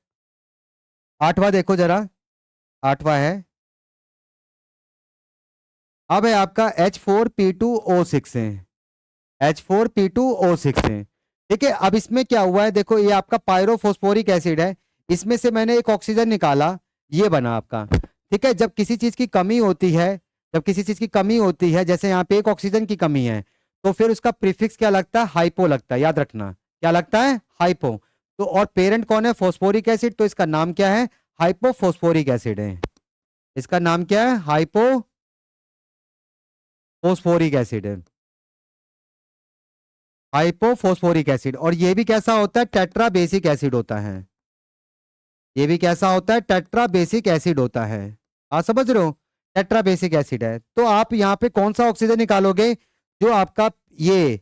8वां, देखो जरा 8वां है, अब है आपका H4P2O6 है, H4P2O6 है। ठीक है। अब इसमें क्या हुआ है देखो, ये आपका पायरोफोस्फोरिक एसिड है, इसमें से मैंने एक ऑक्सीजन निकाला, ये बना आपका। ठीक है। जब किसी चीज की कमी होती है, जब किसी चीज की कमी होती है, जैसे यहाँ पे एक ऑक्सीजन की कमी है, तो फिर उसका प्रीफिक्स क्या लगता है हाइपो लगता है, याद रखना क्या लगता है हाइपो। तो और पेरेंट कौन है फोस्फोरिक एसिड, तो इसका नाम क्या है हाइपोफोस्फोरिक एसिड है। इसका नाम क्या है हाइपोफोस्फोरिक एसिड है, हाइपोफोस्फोरिक एसिड। और ये भी कैसा होता है टेट्रा बेसिक एसिड होता है, ये भी कैसा होता है टेट्रा बेसिक एसिड होता है। आप समझ रहे हो टेट्रा बेसिक एसिड है। तो आप यहाँ पे कौन सा ऑक्सीजन निकालोगे, जो आपका ये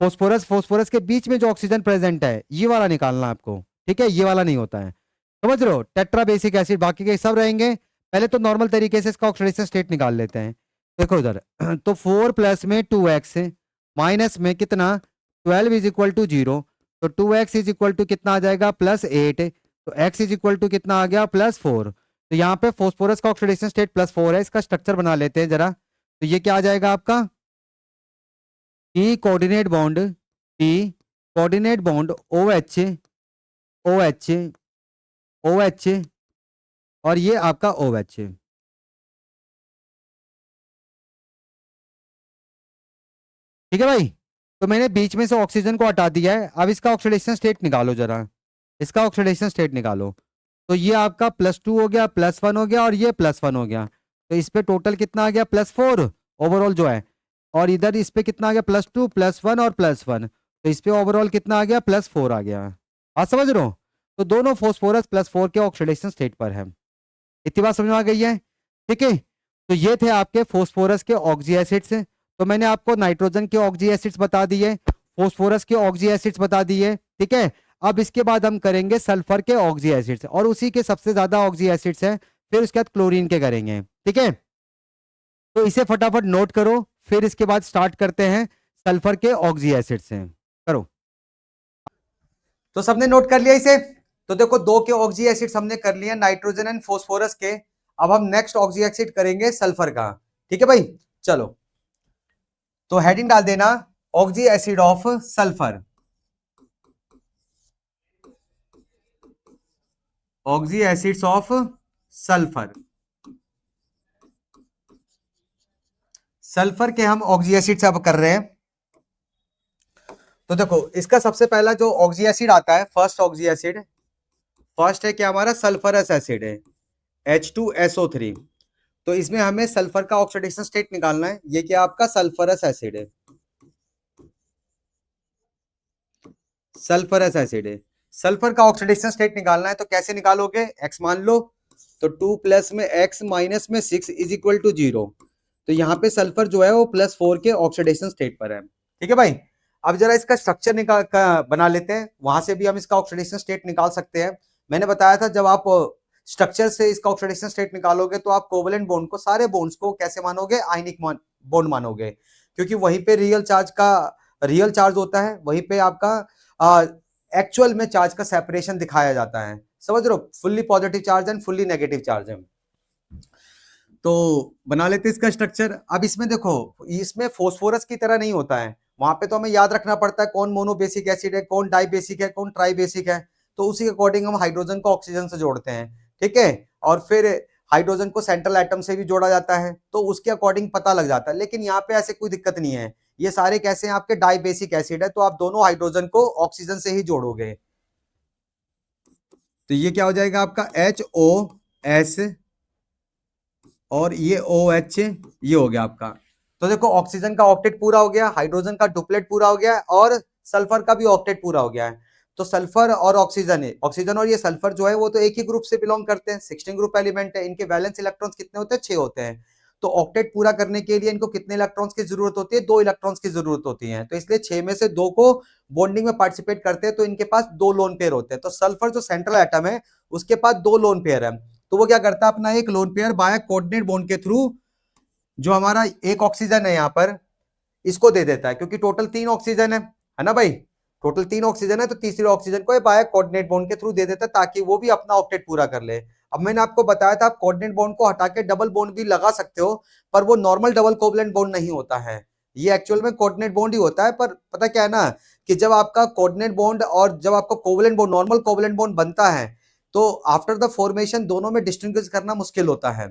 फोस्फोरस, फोस्फोरस के बीच में जो ऑक्सीजन प्रेजेंट है ये वाला निकालना आपको। ठीक है, ये वाला नहीं होता है। समझ रहे हो टेट्रा बेसिक एसिड, बाकी के सब रहेंगे। पहले तो नॉर्मल तरीके से इसका ऑक्सीडेशन स्टेट निकाल लेते हैं। देखो उधर तो 4 प्लस में 2x माइनस में कितना 12 इज इक्वल टू 0। तो 2x इज इक्वल टू कितना आ जाएगा +8। तो x इज इक्वल टू कितना आ गया +4। तो यहाँ पे फोस्फोरस का ऑक्सीडेशन स्टेट +4 है, इसका स्ट्रक्चर बना लेते हैं जरा। तो ये क्या आ जाएगा आपका P coordinate bond, P coordinate bond OH OH OH और ये आपका OH। ठीक है भाई। तो मैंने बीच में से ऑक्सीजन को हटा दिया है, अब इसका ऑक्सीडेशन स्टेट निकालो जरा, इसका ऑक्सीडेशन स्टेट निकालो। तो ये आपका +2 हो गया, +1 हो गया और ये +1 हो गया। तो इस पे टोटल कितना आ गया +4 ओवरऑल जो है, और इधर इस पे कितना आ गया +2 +1 और +1। तो इस पे ओवरऑल कितना आ गया +4 आ गया। आप समझ रहे हो। तो दोनों फोस्फोरस +4 के ऑक्सीडेशन स्टेट पर है। इतनी बात समझ में आ गई है। ठीक है। तो ये थे आपके फोस्फोरस के ऑक्सी एसिड्स। तो मैंने आपको नाइट्रोजन के ऑक्सी एसिड्स बता दिए, फोस्फोरस के ऑक्सी एसिड्स बता दिए। ठीक है। अब इसके बाद हम करेंगे सल्फर के ऑक्सी एसिड्स, और उसी के सबसे ज्यादा ऑक्सी एसिड्स हैं, फिर उसके बाद क्लोरीन के करेंगे। ठीक है। तो इसे फटाफट नोट करो, फिर इसके बाद स्टार्ट करते हैं सल्फर के ऑक्सी एसिड से। करो। तो सबने नोट कर लिया इसे। तो देखो दो के ऑक्सी एसिड्स हमने कर लिए, नाइट्रोजन एंड फोस्फोरस के। अब हम नेक्स्ट ऑक्सी एसिड करेंगे सल्फर का। ठीक है भाई। चलो तो हेडिंग डाल देना oxy acid of sulphur, oxy acids of sulphur. Sulphur के हम ऑक्सी एसिड अब कर रहे हैं। तो देखो इसका सबसे पहला जो ऑक्सी एसिड आता है, फर्स्ट ऑक्सी एसिड, फर्स्ट है क्या हमारा सल्फरस एसिड है H2SO3। तो इसमें हमें सल्फर का ऑक्सीडेशन स्टेट निकालना है। ये क्या आपका सल्फरस एसिड है, सल्फरस एसिड है। सल्फर का ऑक्सीडेशन स्टेट निकालना है, तो कैसे निकालोगे, x मान लो। तो 2 प्लस में x माइनस में 6 इज इक्वल टू 0। तो यहाँ पे सल्फर जो है वो +4 के ऑक्सीडेशन स्टेट पर है। ठीक है भाई। अब जरा इसका स्ट्रक्चर बना लेते हैं, वहां से भी हम इसका ऑक्सीडेशन स्टेट निकाल सकते हैं। मैंने बताया था जब आप स्ट्रक्चर से इसका ऑक्सीडेशन स्टेट निकालोगे तो आप कोवलेंट बॉन्ड को, सारे बॉन्ड्स को कैसे मानोगे, आयनिक बॉन्ड मानोगे। क्योंकि वहीं पे रियल चार्ज होता है, वहीं पे आपका एक्चुअल में चार्ज का सेपरेशन दिखाया जाता है। समझ रहे हो, fully positive charge and fully negative charge है। तो बना लेते हैं इसका स्ट्रक्चर। अब इसमें देखो, इसमें फोस्फोरस की तरह नहीं होता है, वहां पे तो हमें याद रखना पड़ता है कौन मोनोबेसिक एसिड है, कौन डाई बेसिक है, कौन ट्राई बेसिक है। तो उसी के अकॉर्डिंग हम हाइड्रोजन को ऑक्सीजन से जोड़ते हैं, ठीक है। और फिर हाइड्रोजन को सेंट्रल एटम से भी जोड़ा जाता है, तो उसके अकॉर्डिंग पता लग जाता है। लेकिन यहाँ पे ऐसे कोई दिक्कत नहीं है, ये सारे कैसे हैं आपके डाई बेसिक एसिड है, तो आप दोनों हाइड्रोजन को ऑक्सीजन से ही जोड़ोगे। तो ये क्या हो जाएगा आपका HOS और ये OH, ये हो गया आपका। तो देखो ऑक्सीजन का ऑक्टेट पूरा हो गया, हाइड्रोजन का डुप्लेट पूरा हो गया और सल्फर का भी ऑक्टेट पूरा हो गया है। तो सल्फर और ऑक्सीजन है, ऑक्सीजन और ये सल्फर जो है वो तो एक ही ग्रुप से बिलोंग करते हैं, 16 ग्रुप एलिमेंट है। इनके वैलेंस इलेक्ट्रॉन्स कितने होते हैं? 6 होते हैं। तो ऑक्टेट पूरा करने के लिए इनको कितने इलेक्ट्रॉन्स की जरूरत होती है? 2 इलेक्ट्रॉन्स की जरूरत होती है। तो इसलिए 6 में से 2 को बॉन्डिंग में पार्टिसिपेट करते हैं, तो इनके पास 2 लोन पेयर होते हैं। तो सल्फर जो सेंट्रल एटम है उसके पास 2 लोन पेयर है। तो वो क्या करता है, अपना एक lone pair by coordinate bond के थ्रू जो हमारा एक ऑक्सीजन है यहाँ पर, इसको दे देता है, क्योंकि टोटल 3 ऑक्सीजन है ना भाई, टोटल 3 ऑक्सीजन है, तो तीसरे ऑक्सीजन को बाय कोऑर्डिनेट बॉन्ड के थ्रू दे देता है ताकि वो भी अपना ऑक्टेट पूरा कर ले। अब मैंने आपको बताया था आप कोऑर्डिनेट बॉन्ड को हटा के डबल बॉन्ड भी लगा सकते हो, पर वो नॉर्मल डबल कोवलेंट बॉन्ड नहीं होता है, ये एक्चुअल में कोऑर्डिनेट बॉन्ड ही होता है। पर पता क्या है ना, कि जब आपका कोऑर्डिनेट बॉन्ड और जब आपका covalent bond, normal covalent bond बनता है, तो आफ्टर द फॉर्मेशन दोनों में डिस्टिंग्विश करना मुश्किल होता है।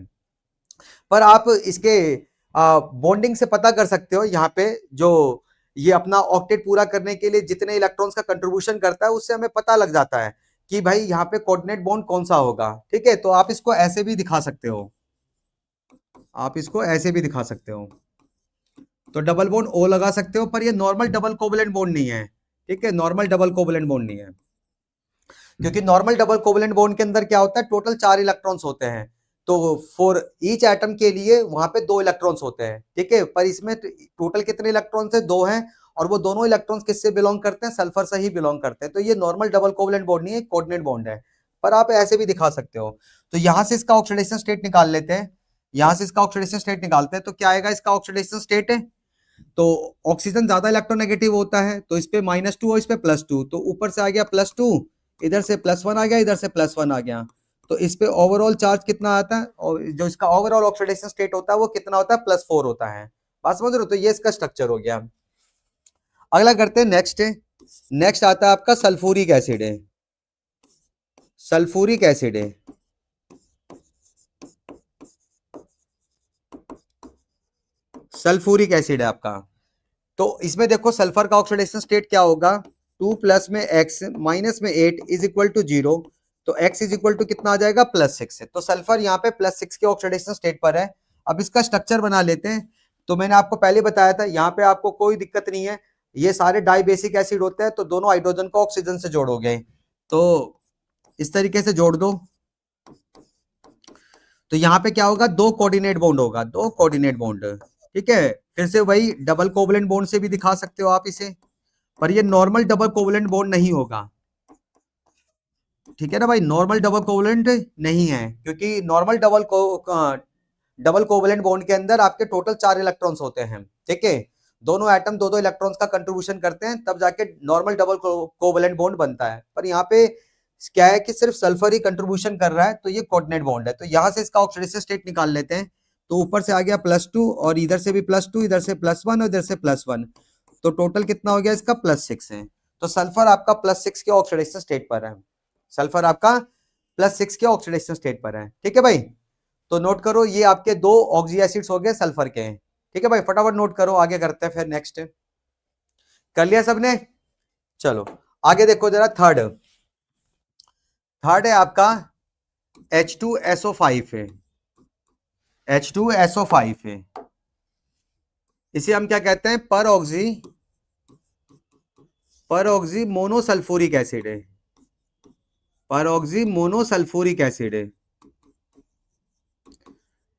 पर आप इसके बॉन्डिंग से पता कर सकते हो, यहाँ पे जो ये अपना ऑक्टेट पूरा करने के लिए जितने इलेक्ट्रॉन्स का कंट्रीब्यूशन करता है उससे हमें पता लग जाता है कि भाई यहाँ पे कोऑर्डिनेट बॉन्ड कौन सा होगा, ठीक है। तो आप इसको ऐसे भी दिखा सकते हो, आप इसको ऐसे भी दिखा सकते हो। तो डबल बॉन्ड O लगा सकते हो, पर ये नॉर्मल डबल कोवलेंट बॉन्ड नहीं है, ठीक है, नॉर्मल डबल कोवलेंट बॉन्ड नहीं है। क्योंकि नॉर्मल डबल कोवलेंट बॉन्ड के अंदर क्या होता है, टोटल 4 इलेक्ट्रॉन्स होते हैं। तो फॉर ईच एटम के लिए वहां पे 2 इलेक्ट्रॉन्स होते हैं, ठीक है। पर इसमें टोटल कितने इलेक्ट्रॉन्स है? 2 हैं। और वो दोनों इलेक्ट्रॉन्स किससे बिलोंग करते हैं? सल्फर से ही बिलोंग करते हैं। तो ये नॉर्मल डबल कोवलेंट बॉन्ड नहीं है, कोऑर्डिनेट बॉन्ड है। पर आप ऐसे भी दिखा सकते हो। तो यहां से इसका ऑक्सीडेशन स्टेट निकाल लेते हैं, यहां से इसका ऑक्सीडेशन स्टेट निकालते हैं। तो क्या आएगा इसका ऑक्सीडेशन स्टेट है? तो ऑक्सीजन ज्यादा इलेक्ट्रोनेगेटिव होता है, तो इस पे -2 और इस पे +2, तो ऊपर से आ गया +2, इधर से +1 आ गया, इधर से +1 आ गया। तो इस पे ओवरऑल चार्ज कितना आता है, और जो इसका ओवरऑल ऑक्सीडेशन स्टेट होता है वो कितना होता है? +4 होता है। बात समझ रहे हो? तो ये इसका स्ट्रक्चर हो गया। अगला करते हैं नेक्स्ट। नेक्स्ट आता है आपका सल्फ्यूरिक एसिड है, सल्फ्यूरिक एसिड है, सल्फ्यूरिक एसिड है आपका। तो इसमें देखो सल्फर का ऑक्सीडेशन स्टेट क्या होगा, 2 में x -8 इज इक्वल टू 0। तो x इज इक्वल टू कितना आ जाएगा? +6 है। तो सल्फर यहाँ पे +6 के ऑक्सीडेशन स्टेट पर है। अब इसका स्ट्रक्चर बना लेते हैं। तो मैंने आपको पहले बताया था, यहाँ पे आपको कोई दिक्कत नहीं है, ये सारे डाई बेसिक एसिड होते हैं, तो दोनों हाइड्रोजन को ऑक्सीजन से जोड़ोगे। तो इस तरीके से जोड़ दो। तो यहाँ पे क्या होगा? 2 कोऑर्डिनेट बॉन्ड होगा, 2 कोऑर्डिनेट बॉन्ड, ठीक है। फिर से वही डबल कोवलेंट बॉन्ड से भी दिखा सकते हो आप इसे, पर ये नॉर्मल डबल कोवलेंट बॉन्ड नहीं होगा, ठीक है ना भाई, नॉर्मल डबल कोवलेंट नहीं है। क्योंकि नॉर्मल डबल कोवलेंट बॉन्ड के अंदर आपके टोटल 4 इलेक्ट्रॉन्स होते हैं, ठीक है। दोनों एटम 2-2 इलेक्ट्रॉन्स का कंट्रीब्यूशन करते हैं, तब जाके नॉर्मल डबल कोवलेंट बॉन्ड बनता है। पर यहाँ पे क्या है कि सिर्फ सल्फर ही कंट्रीब्यूशन कर रहा है, तो ये कोऑर्डिनेट बॉन्ड है। तो यहाँ से इसका ऑक्सीडेशन स्टेट निकाल लेते हैं। तो ऊपर से आ गया +2 और इधर से भी +2, इधर से +1 और इधर से +1, तो टोटल कितना हो गया इसका? +6 है। तो सल्फर आपका +6 के ऑक्सीडेशन स्टेट पर है, सल्फर आपका +6 के ऑक्सीडेशन स्टेट पर है, ठीक है भाई। तो नोट करो, ये आपके 2 ऑक्सी एसिड्स हो गए सल्फर के, ठीक है भाई। फटाफट नोट करो, आगे करते हैं फिर नेक्स्ट। कर लिया सबने? चलो आगे देखो जरा। थर्ड है आपका H2SO5 है, H2SO5 है। इसे हम क्या कहते हैं? पर ऑक्सी मोनोसल्फ्यूरिक एसिड है, पर ऑक्सी मोनोसल्फ्यूरिक एसिड है।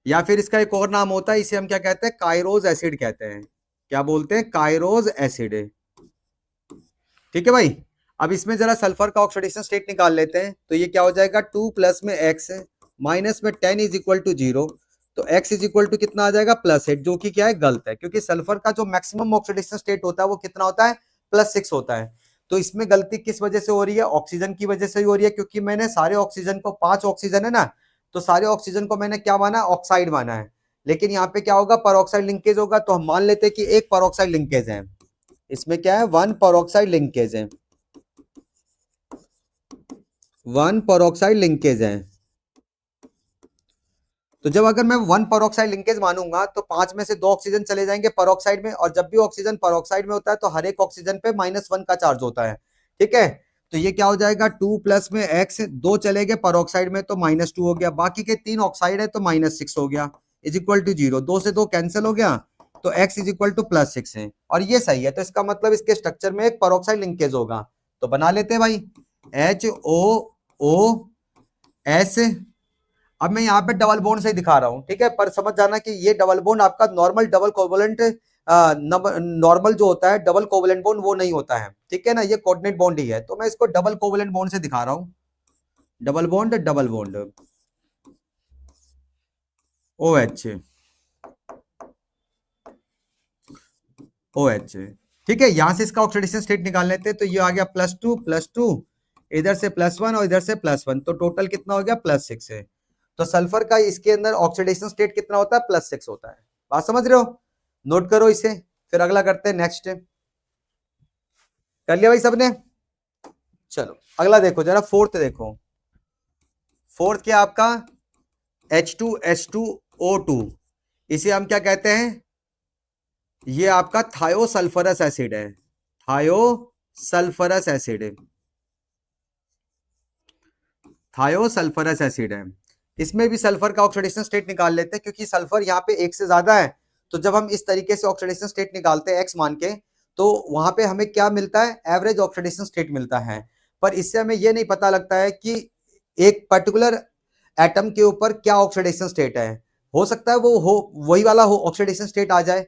या फिर इसका एक और नाम होता है, इसे हम क्या कहते हैं? कायरोज एसिड कहते हैं। क्या बोलते हैं? कायरोज एसिड है, ठीक है भाई। अब इसमें जरा सल्फर का ऑक्सीडेशन स्टेट निकाल लेते हैं। तो ये क्या हो जाएगा? 2 में x -10 इज इक्वल टू 0। तो x इज इक्वल टू कितना आ जाएगा +8, जो कि क्या है गलत है, क्योंकि सल्फर का जो मैक्सिमम ऑक्सीडेशन स्टेट होता है वो कितना होता है +6 होता है। तो इसमें गलती किस वजह से हो रही है, ऑक्सीजन की वजह से ही हो रही है, क्योंकि मैंने सारे ऑक्सीजन को, 5 ऑक्सीजन है ना, तो सारे ऑक्सीजन को मैंने क्या माना, ऑक्साइड माना है। लेकिन यहाँ पे क्या होगा, परऑक्साइड लिंकेज होगा, तो हम मान लेते हैं कि एक परऑक्साइड लिंकेज है, इसमें क्या है 1 परऑक्साइड लिंकेज है, 1 परऑक्साइड लिंकेज है। तो जब अगर मैं 1 परऑक्साइड लिंकेज मानूंगा तो 5 में से 2 ऑक्सीजन चले जाएंगे परऑक्साइड में, और जब भी ऑक्सीजन परऑक्साइड में होता है तो हर एक ऑक्सीजन पे -1 का चार्ज होता है, ठीक है। तो ये क्या हो जाएगा, 2 प्लस में x, 2 चले गए परऑक्साइड में तो -2 हो गया, बाकी के 3 ऑक्साइड है तो -6 हो गया, इज इक्वल टू 0, 2 से 2 कैंसिल हो गया, तो x इज इक्वल टू +6 है, और ये सही है। तो इसका मतलब इसके स्ट्रक्चर में एक परऑक्साइड लिंकेज होगा, तो बना लेते हैं भाई HOOS। अब मैं यहाँ पे डबल बॉन्ड से ही दिखा रहा हूँ, ठीक है, पर समझ जाना कि ये डबल बॉन्ड आपका नॉर्मल डबल कोवलेंट, नॉर्मल जो होता है डबल कोवलेंट बॉन्ड वो नहीं होता है, ठीक है ना, ये कोऑर्डिनेट बॉन्ड ही है, तो मैं इसको डबल कोवलेंट बॉन्ड से दिखा रहा हूँ। डबल बॉन्ड OH, OH, ठीक है। यहां से इसका ऑक्सीडेशन स्टेट निकाल लेते हैं, तो ये आ गया +2, इधर से +1 और इधर से +1, तो टोटल कितना हो गया +6 है। तो सल्फर का इसके अंदर ऑक्सीडेशन स्टेट कितना होता है, +6 होता है। बात समझ रहे हो, नोट करो इसे, फिर अगला करते हैं, नेक्स्ट कर लिया भाई सबने। चलो अगला देखो जरा, फोर्थ देखो, फोर्थ क्या आपका H2S2O2, इसे हम क्या कहते हैं, ये आपका थायोसल्फरस एसिड है, थायोसल्फरस एसिड, थायोसल्फरस एसिड है। इसमें भी सल्फर का ऑक्सीडेशन स्टेट निकाल लेते हैं, क्योंकि सल्फर यहाँ पे एक से ज्यादा है, तो जब हम इस तरीके से ऑक्सीडेशन स्टेट निकालते हैं एक्स मान के, तो वहां पे हमें क्या मिलता है, एवरेज ऑक्सीडेशन स्टेट मिलता है। पर इससे हमें यह नहीं पता लगता है कि एक पर्टिकुलर एटम के ऊपर क्या ऑक्सीडेशन स्टेट है, हो सकता है वो हो वही वाला हो ऑक्सीडेशन स्टेट आ जाए,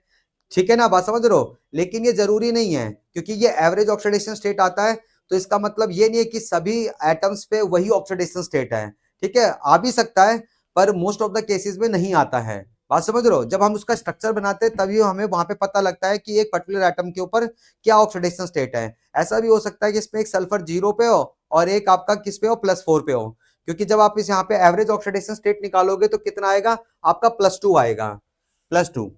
ठीक है ना, बात समझ रहे हो, लेकिन ये जरूरी नहीं है, क्योंकि ये एवरेज ऑक्सीडेशन स्टेट आता है, तो इसका मतलब ये नहीं है कि सभी एटम्स पे वही ऑक्सीडेशन स्टेट है, ठीक है, आ भी सकता है, पर मोस्ट ऑफ द केसेस में नहीं आता है। बात समझ रहे हो, जब हम उसका स्ट्रक्चर बनाते हैं तभी हमें वहां पे पता लगता है कि एक पर्टिकुलर एटम के ऊपर क्या ऑक्सीडेशन स्टेट है। ऐसा भी हो सकता है कि इसमें एक सल्फर 0 पे हो और एक आपका किस पे हो, +4 पे हो, क्योंकि जब आप इस यहाँ पे एवरेज ऑक्सीडेशन स्टेट निकालोगे तो कितना आएगा आपका, +2 आएगा, +2।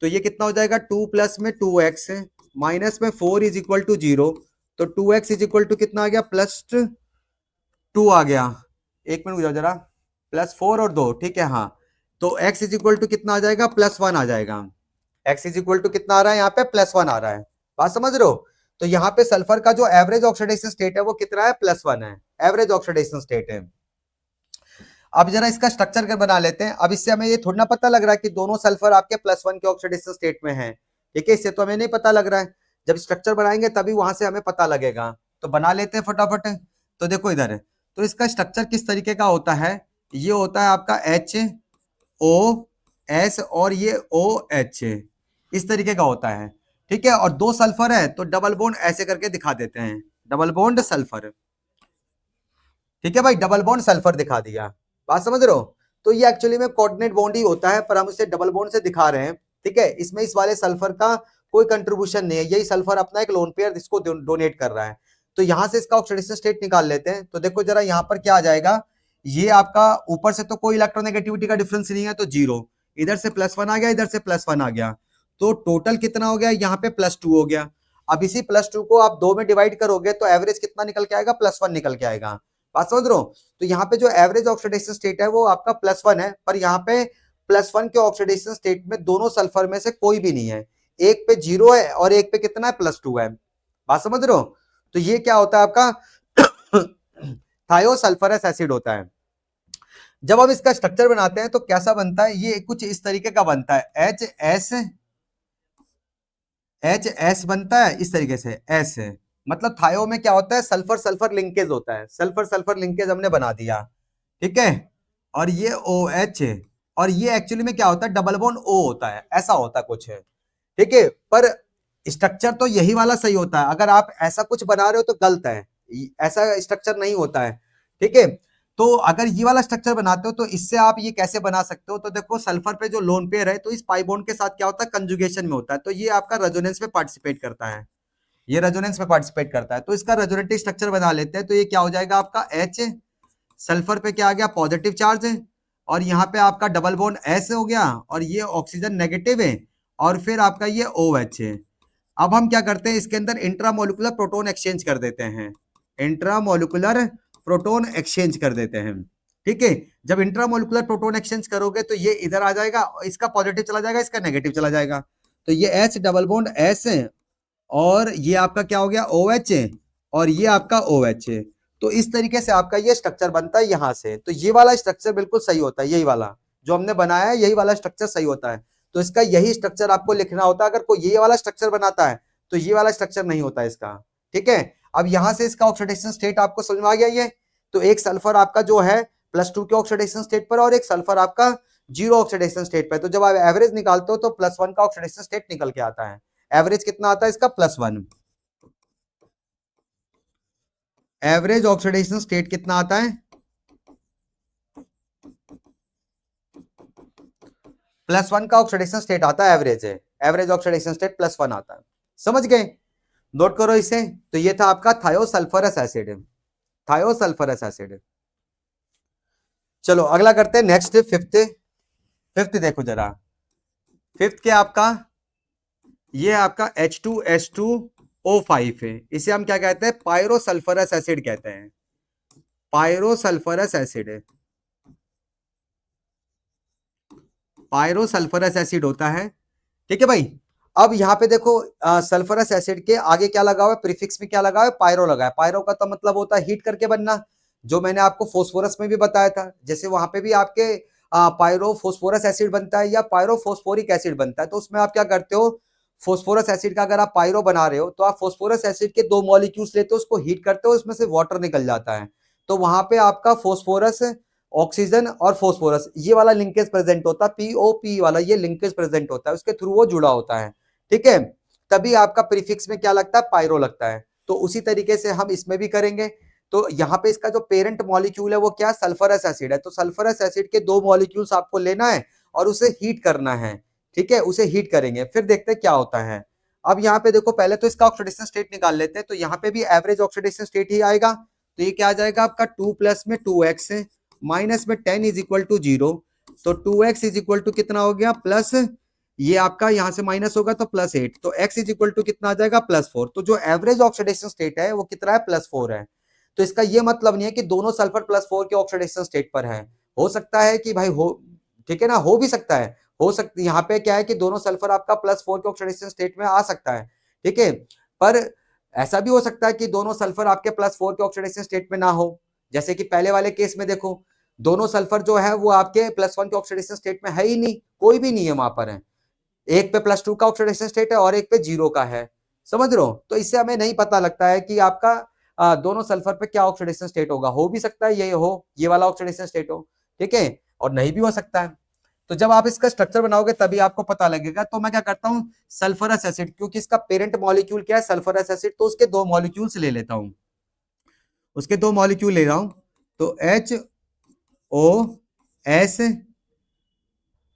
तो ये कितना हो जाएगा, 2 प्लस में 2x माइनस में 4 इज इक्वल टू 0, तो 2x इज इक्वल टू कितना आ गया, +2 आ गया, एक मिनट जाओ जरा, +4 और 2, ठीक है, हाँ, तो x इज इक्वल टू कितना आ जाएगा, +1 आ जाएगा, x इज इक्वल टू कितना आ रहा है यहाँ पे, +1 आ रहा है। बात समझ रहे हो, तो यहाँ पे सल्फर का जो एवरेज ऑक्सीडेशन स्टेट है वो कितना है, +1 है, एवरेज ऑक्सीडेशन स्टेट है। अब जरा इसका स्ट्रक्चर कर बना लेते हैं। अब इससे हमें ये थोड़ा ना पता लग रहा है कि दोनों सल्फर आपके +1 के ऑक्सीडेशन स्टेट में है, ठीक है, इससे तो हमें नहीं पता लग रहा है, जब स्ट्रक्चर बनाएंगे तभी वहां से हमें पता लगेगा। तो बना लेते हैं फटाफट। तो देखो इधर, तो इसका स्ट्रक्चर किस तरीके का होता है, ये होता है आपका HOS और ये OH, इस तरीके का होता है, ठीक है, और 2 सल्फर है तो डबल बॉन्ड ऐसे करके दिखा देते हैं, डबल बॉन्ड सल्फर, ठीक है भाई, डबल बॉन्ड सल्फर दिखा दिया। बात समझ रहे हो, तो ये एक्चुअली में कोऑर्डिनेट बॉन्ड ही होता है, पर हम इसे डबल बॉन्ड से दिखा रहे हैं, ठीक है, इसमें इस वाले सल्फर का कोई कंट्रीब्यूशन नहीं है, यही सल्फर अपना एक लोन पेयर इसको डोनेट कर रहा है। तो यहां से इसका ऑक्सीडेशन स्टेट निकाल लेते हैं। तो देखो जरा यहाँ पर क्या आ जाएगा, ये आपका ऊपर से तो कोई इलेक्ट्रोनेगेटिविटी का डिफरेंस नहीं है, तो 0, इधर से +1 आ गया, इधर से +1 आ गया, तो टोटल कितना हो गया, यहाँ पे +2 हो गया। अब इसी +2 को आप 2 में डिवाइड करोगे तो एवरेज कितना निकल के आएगा, +1 निकल के आएगा। बात समझ रहे हो, तो यहाँ पे जो एवरेज ऑक्सीडेशन स्टेट है वो आपका +1 है, पर यहाँ पे +1 के ऑक्सीडेशन स्टेट में दोनों सल्फर में से कोई भी नहीं है, एक पे 0 है और एक पे कितना है, +2 है। बात समझ रहे हो, तो ये क्या होता है आपका थायोसल्फरस एसिड होता है। जब हम इसका स्ट्रक्चर बनाते हैं तो कैसा बनता है, ये कुछ इस तरीके का बनता है, HS बनता है इस तरीके से, S, मतलब थायो में क्या होता है, सल्फर सल्फर लिंकेज होता है, सल्फर सल्फर लिंकेज हमने बना दिया, ठीक है, और ये OH, और ये एक्चुअली में क्या होता है, डबल बॉन्ड O होता है, ऐसा होता कुछ है, ठीक है, पर स्ट्रक्चर तो यही वाला सही होता है, अगर आप ऐसा कुछ बना रहे हो तो गलत है, ऐसा स्ट्रक्चर नहीं होता है, ठीक है। तो अगर ये वाला स्ट्रक्चर बनाते हो तो इससे आप ये कैसे बना सकते हो, तो देखो सल्फर पे जो लोन पेयर है तो इस पाई बॉन्ड के साथ क्या होता है, कंजुगेशन में होता है, तो ये आपका रेजोनेंस में पार्टिसिपेट करता है, ये रेजोनेंस में पार्टिसिपेट करता है, तो इसका रेजोनेटिव स्ट्रक्चर बना लेते हैं। तो ये क्या हो जाएगा आपका H, सल्फर पे क्या आ गया, पॉजिटिव चार्ज है, और यहाँ पे आपका डबल बॉन्ड S हो गया, और ये ऑक्सीजन नेगेटिव है, और फिर आपका ये OH है। अब हम क्या करते हैं, इसके अंदर इंट्रामोलिकुलर प्रोटोन एक्सचेंज कर देते हैं, इंट्रामोलिकुलर प्रोटोन एक्सचेंज कर देते हैं, ठीक है। जब इंट्रामोलिकुलर प्रोटोन एक्सचेंज करोगे तो ये इधर आ जाएगा, इसका पॉजिटिव चला जाएगा, इसका नेगेटिव चला जाएगा, तो ये H डबल बॉन्ड S है, और ये आपका क्या हो गया, OH है, और ये आपका OH है। तो इस तरीके से आपका ये स्ट्रक्चर बनता है यहाँ से। तो ये वाला स्ट्रक्चर बिल्कुल सही होता है, यही वाला जो हमने बनाया है, यही वाला स्ट्रक्चर सही होता है। तो इसका यही स्ट्रक्चर आपको लिखना होता है। अगर कोई ये वाला स्ट्रक्चर बनाता है तो ये वाला स्ट्रक्चर नहीं होता इसका, ठीक है। अब यहां से इसका ऑक्सीडेशन स्टेट आपको समझ में आ गया ये। तो एक सल्फर आपका जो है +2 के ऑक्सीडेशन स्टेट पर, और एक सल्फर आपका 0 ऑक्सीडेशन स्टेट पर। तो जब आप एवरेज निकालते हो तो +1 का ऑक्सीडेशन स्टेट निकल के आता है। एवरेज कितना आता है इसका, +1। एवरेज ऑक्सीडेशन स्टेट कितना आता है, +1 का ऑक्सीडेशन स्टेट आता है, एवरेज है, एवरेज ऑक्सीडेशन स्टेट +1 आता है। समझ गए, नोट करो इसे। तो ये था आपका थायोसल्फरस एसिड, थायोसल्फरस एसिड। चलो अगला करते हैं, नेक्स्ट फिफ्थ देखो जरा। फिफ्थ के आपका ये आपका H2S2O5 है, इसे हम क्या कहते हैं, पायरोसल्फरस एसिड कहते हैं, पायरोसल्फरस एसिड है, पायरोसल्फरस एसिड होता है, ठीक है भाई। अब यहाँ पे देखो सल्फरस एसिड के आगे क्या लगा हुआ है, प्रीफिक्स में क्या लगा हुआ है, पायरो लगा है। पायरो का तो मतलब होता है हीट करके बनना, जो मैंने आपको फोस्फोरस में भी बताया था। जैसे वहां पे भी आपके पायरो फोस्फोरस एसिड बनता है या पायरो फोस्फोरिक एसिड बनता है, तो उसमें आप क्या करते हो, फोस्फोरस एसिड का अगर आप पायरो बना रहे हो तो आप फोस्फोरस एसिड के 2 मॉलिक्यूल्स लेते हो, उसको हीट करते हो, उसमें से वाटर निकल जाता है, तो वहां पे आपका फोस्फोरस, ऑक्सीजन और फोस्फोरस, ये वाला लिंकेज प्रेजेंट होता है, POP वाला ये लिंकेज प्रेजेंट होता है, उसके थ्रू वो जुड़ा होता है, ठीक है। तभी आपका प्रीफिक्स में क्या लगता है, पायरो लगता है। तो उसी तरीके से हम इसमें भी करेंगे। तो यहाँ पे इसका जो पेरेंट मॉलिक्यूल है वो क्या, सल्फरस एसिड है। तो सल्फरस एसिड के 2 मॉलिक्यूल्स आपको लेना है और उसे हीट करना है, ठीक है, उसे हीट करेंगे, फिर देखते हैं क्या होता है। अब यहाँ पे देखो, पहले तो इसका ऑक्सीडेशन स्टेट निकाल लेते हैं। तो यहाँ पे भी एवरेज ऑक्सीडेशन स्टेट ही आएगा। तो ये क्या आ जाएगा आपका, 2 प्लस में 2x माइनस में 10 इज इक्वल टू 0। तो 2x इज इक्वल टू कितना हो गया, प्लस, ये आपका यहां से माइनस होगा तो +8, तो x इज इक्वल टू कितना आ जाएगा, +4। तो जो एवरेज ऑक्सीडेशन स्टेट है वो कितना है, +4 है। तो इसका ये मतलब नहीं है कि दोनों सल्फर +4 के ऑक्सीडेशन स्टेट पर है। हो सकता है कि भाई हो, ठीक है ना, हो भी सकता है, हो सकती, यहाँ पे क्या है कि दोनों सल्फर आपका +4 के ऑक्सीडेशन स्टेट में आ सकता है, ठीक है। पर ऐसा भी हो सकता है कि दोनों सल्फर आपके +4 के ऑक्सीडेशन स्टेट में ना हो। जैसे कि पहले वाले केस में देखो, दोनों सल्फर जो है वो आपके +1 के ऑक्सीडेशन स्टेट में है ही नहीं, कोई भी नहीं है वहां पर है। एक पे +2 का ऑक्सीडेशन स्टेट है और एक पे 0 का है, समझ रहे हो। तो इससे हमें नहीं पता लगता है कि आपका दोनों सल्फर पे क्या ऑक्सीडेशन स्टेट होगा। हो भी सकता है ये हो, ये वाला ऑक्सीडेशन स्टेट हो, ठीक है, और नहीं भी हो सकता है। तो जब आप इसका स्ट्रक्चर बनाओगे तभी आपको पता लगेगा। तो मैं क्या करता हूँ, सल्फरस एसिड, क्योंकि इसका पेरेंट मॉलिक्यूल क्या है, सल्फरस एसिड, तो उसके 2 मॉलिक्यूल्स ले लेता हूँ, उसके 2 मॉलिक्यूल ले रहा हूं। तो HOS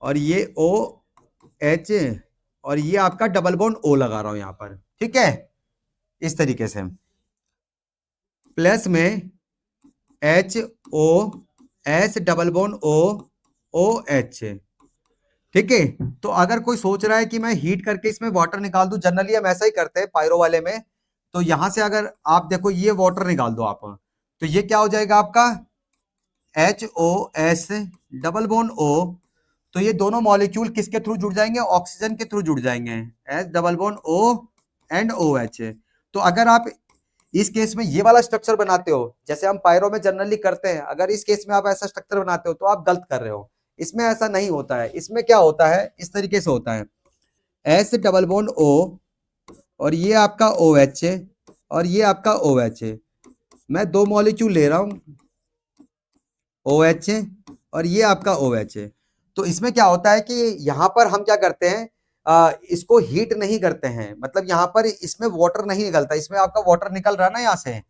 और ये OH, और ये आपका डबल बॉन्ड O लगा रहा हूं यहां पर, ठीक है, इस तरीके से। प्लस में HOS डबल बॉन्ड OH, ठीक है। तो अगर कोई सोच रहा है कि मैं हीट करके इसमें वाटर निकाल दूं, जनरली हम ऐसा ही करते हैं पायरो वाले में। तो यहां से अगर आप देखो ये वाटर निकाल दो आप, तो ये क्या हो जाएगा आपका, HOS डबल बॉन्ड O। तो ये दोनों मॉलिक्यूल किसके थ्रू जुड़ जाएंगे, ऑक्सीजन के थ्रू जुड़ जाएंगे, H double bond O and OH। तो अगर आप इस केस में ये वाला स्ट्रक्चर बनाते हो, जैसे हम पायरो में जनरली करते हैं, अगर इस केस में आप ऐसा स्ट्रक्चर बनाते हो तो आप गलत कर रहे हो। इसमें ऐसा नहीं होता है। इसमें क्या होता है, इस तरीके से होता है, S डबल बॉन्ड O और ये आपका OH और ये आपका OH। मैं 2 मॉलिक्यूल ले रहा हूं, OH और ये आपका OH। तो इसमें क्या होता है कि यहां पर हम क्या करते हैं, इसको हीट नहीं करते हैं, मतलब यहां पर इसमें वाटर नहीं निकलता। इसमें आपका वाटर निकल रहा है ना यहाँ से,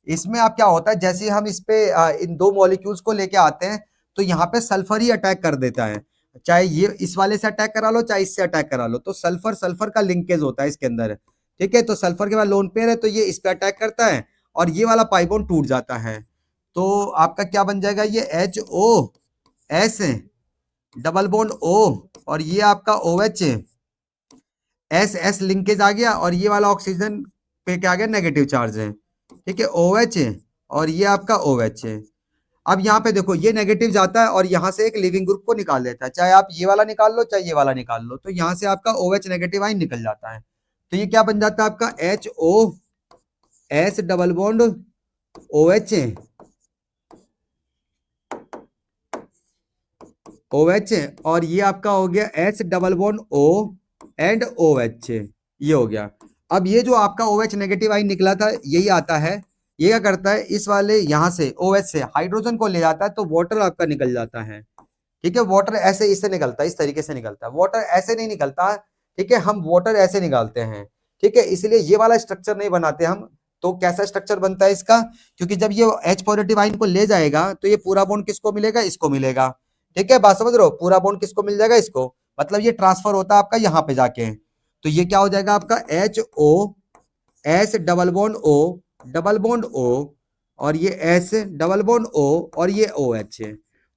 इसमें आप क्या होता है, जैसे हम इस पे इन दो मॉलिक्यूल्स को लेके आते हैं तो यहाँ पे सल्फर ही अटैक कर देता है, चाहे ये इस वाले से अटैक करा लो चाहे इससे अटैक करा लो, तो सल्फर सल्फर का लिंकेज होता है इसके अंदर, ठीक है। तो सल्फर के बाद लोन पेयर है तो ये इस पे अटैक करता है और ये वाला पाई बॉन्ड टूट जाता है, तो आपका क्या बन जाएगा, ये HOS डबल बॉन्ड O और ये आपका OH लिंकेज आ गया और ये वाला ऑक्सीजन पे क्या आ गया, नेगेटिव चार्ज है, ठीक है, OH और ये आपका OH है। अब यहाँ पे देखो ये नेगेटिव जाता है और यहाँ से एक लिविंग ग्रुप को निकाल देता है, चाहे आप ये वाला निकाल लो चाहे ये वाला निकाल लो, तो यहाँ से आपका OH नेगेटिव आइन निकल जाता है, तो ये क्या बन जाता है आपका HOS डबल बॉन्ड OH और ये आपका हो गया H double bond O and OH, ये हो गया। अब ये जो आपका OH नेगेटिव आइन निकला था यही आता है, ये क्या करता है, इस वाले यहाँ से OH से हाइड्रोजन को ले जाता है तो वाटर आपका निकल जाता है, ठीक है। वाटर ऐसे इससे निकलता है, इस तरीके से निकलता है, वाटर ऐसे नहीं निकलता, ठीक है, हम वाटर ऐसे निकालते हैं, ठीक है, इसलिए ये वाला स्ट्रक्चर नहीं बनाते हम। तो कैसा स्ट्रक्चर बनता है इसका, क्योंकि जब ये H पॉजिटिव आइन को ले जाएगा तो ये पूरा बॉन्ड किसको मिलेगा, इसको मिलेगा, ठीक है, बात समझ रहे हो, पूरा बॉन्ड किसको मिल जाएगा, इसको, मतलब ये ट्रांसफर होता है आपका यहाँ पे जाके, तो ये क्या हो जाएगा आपका HOS डबल बॉन्ड O और ये S डबल बॉन्ड O और ये OH है,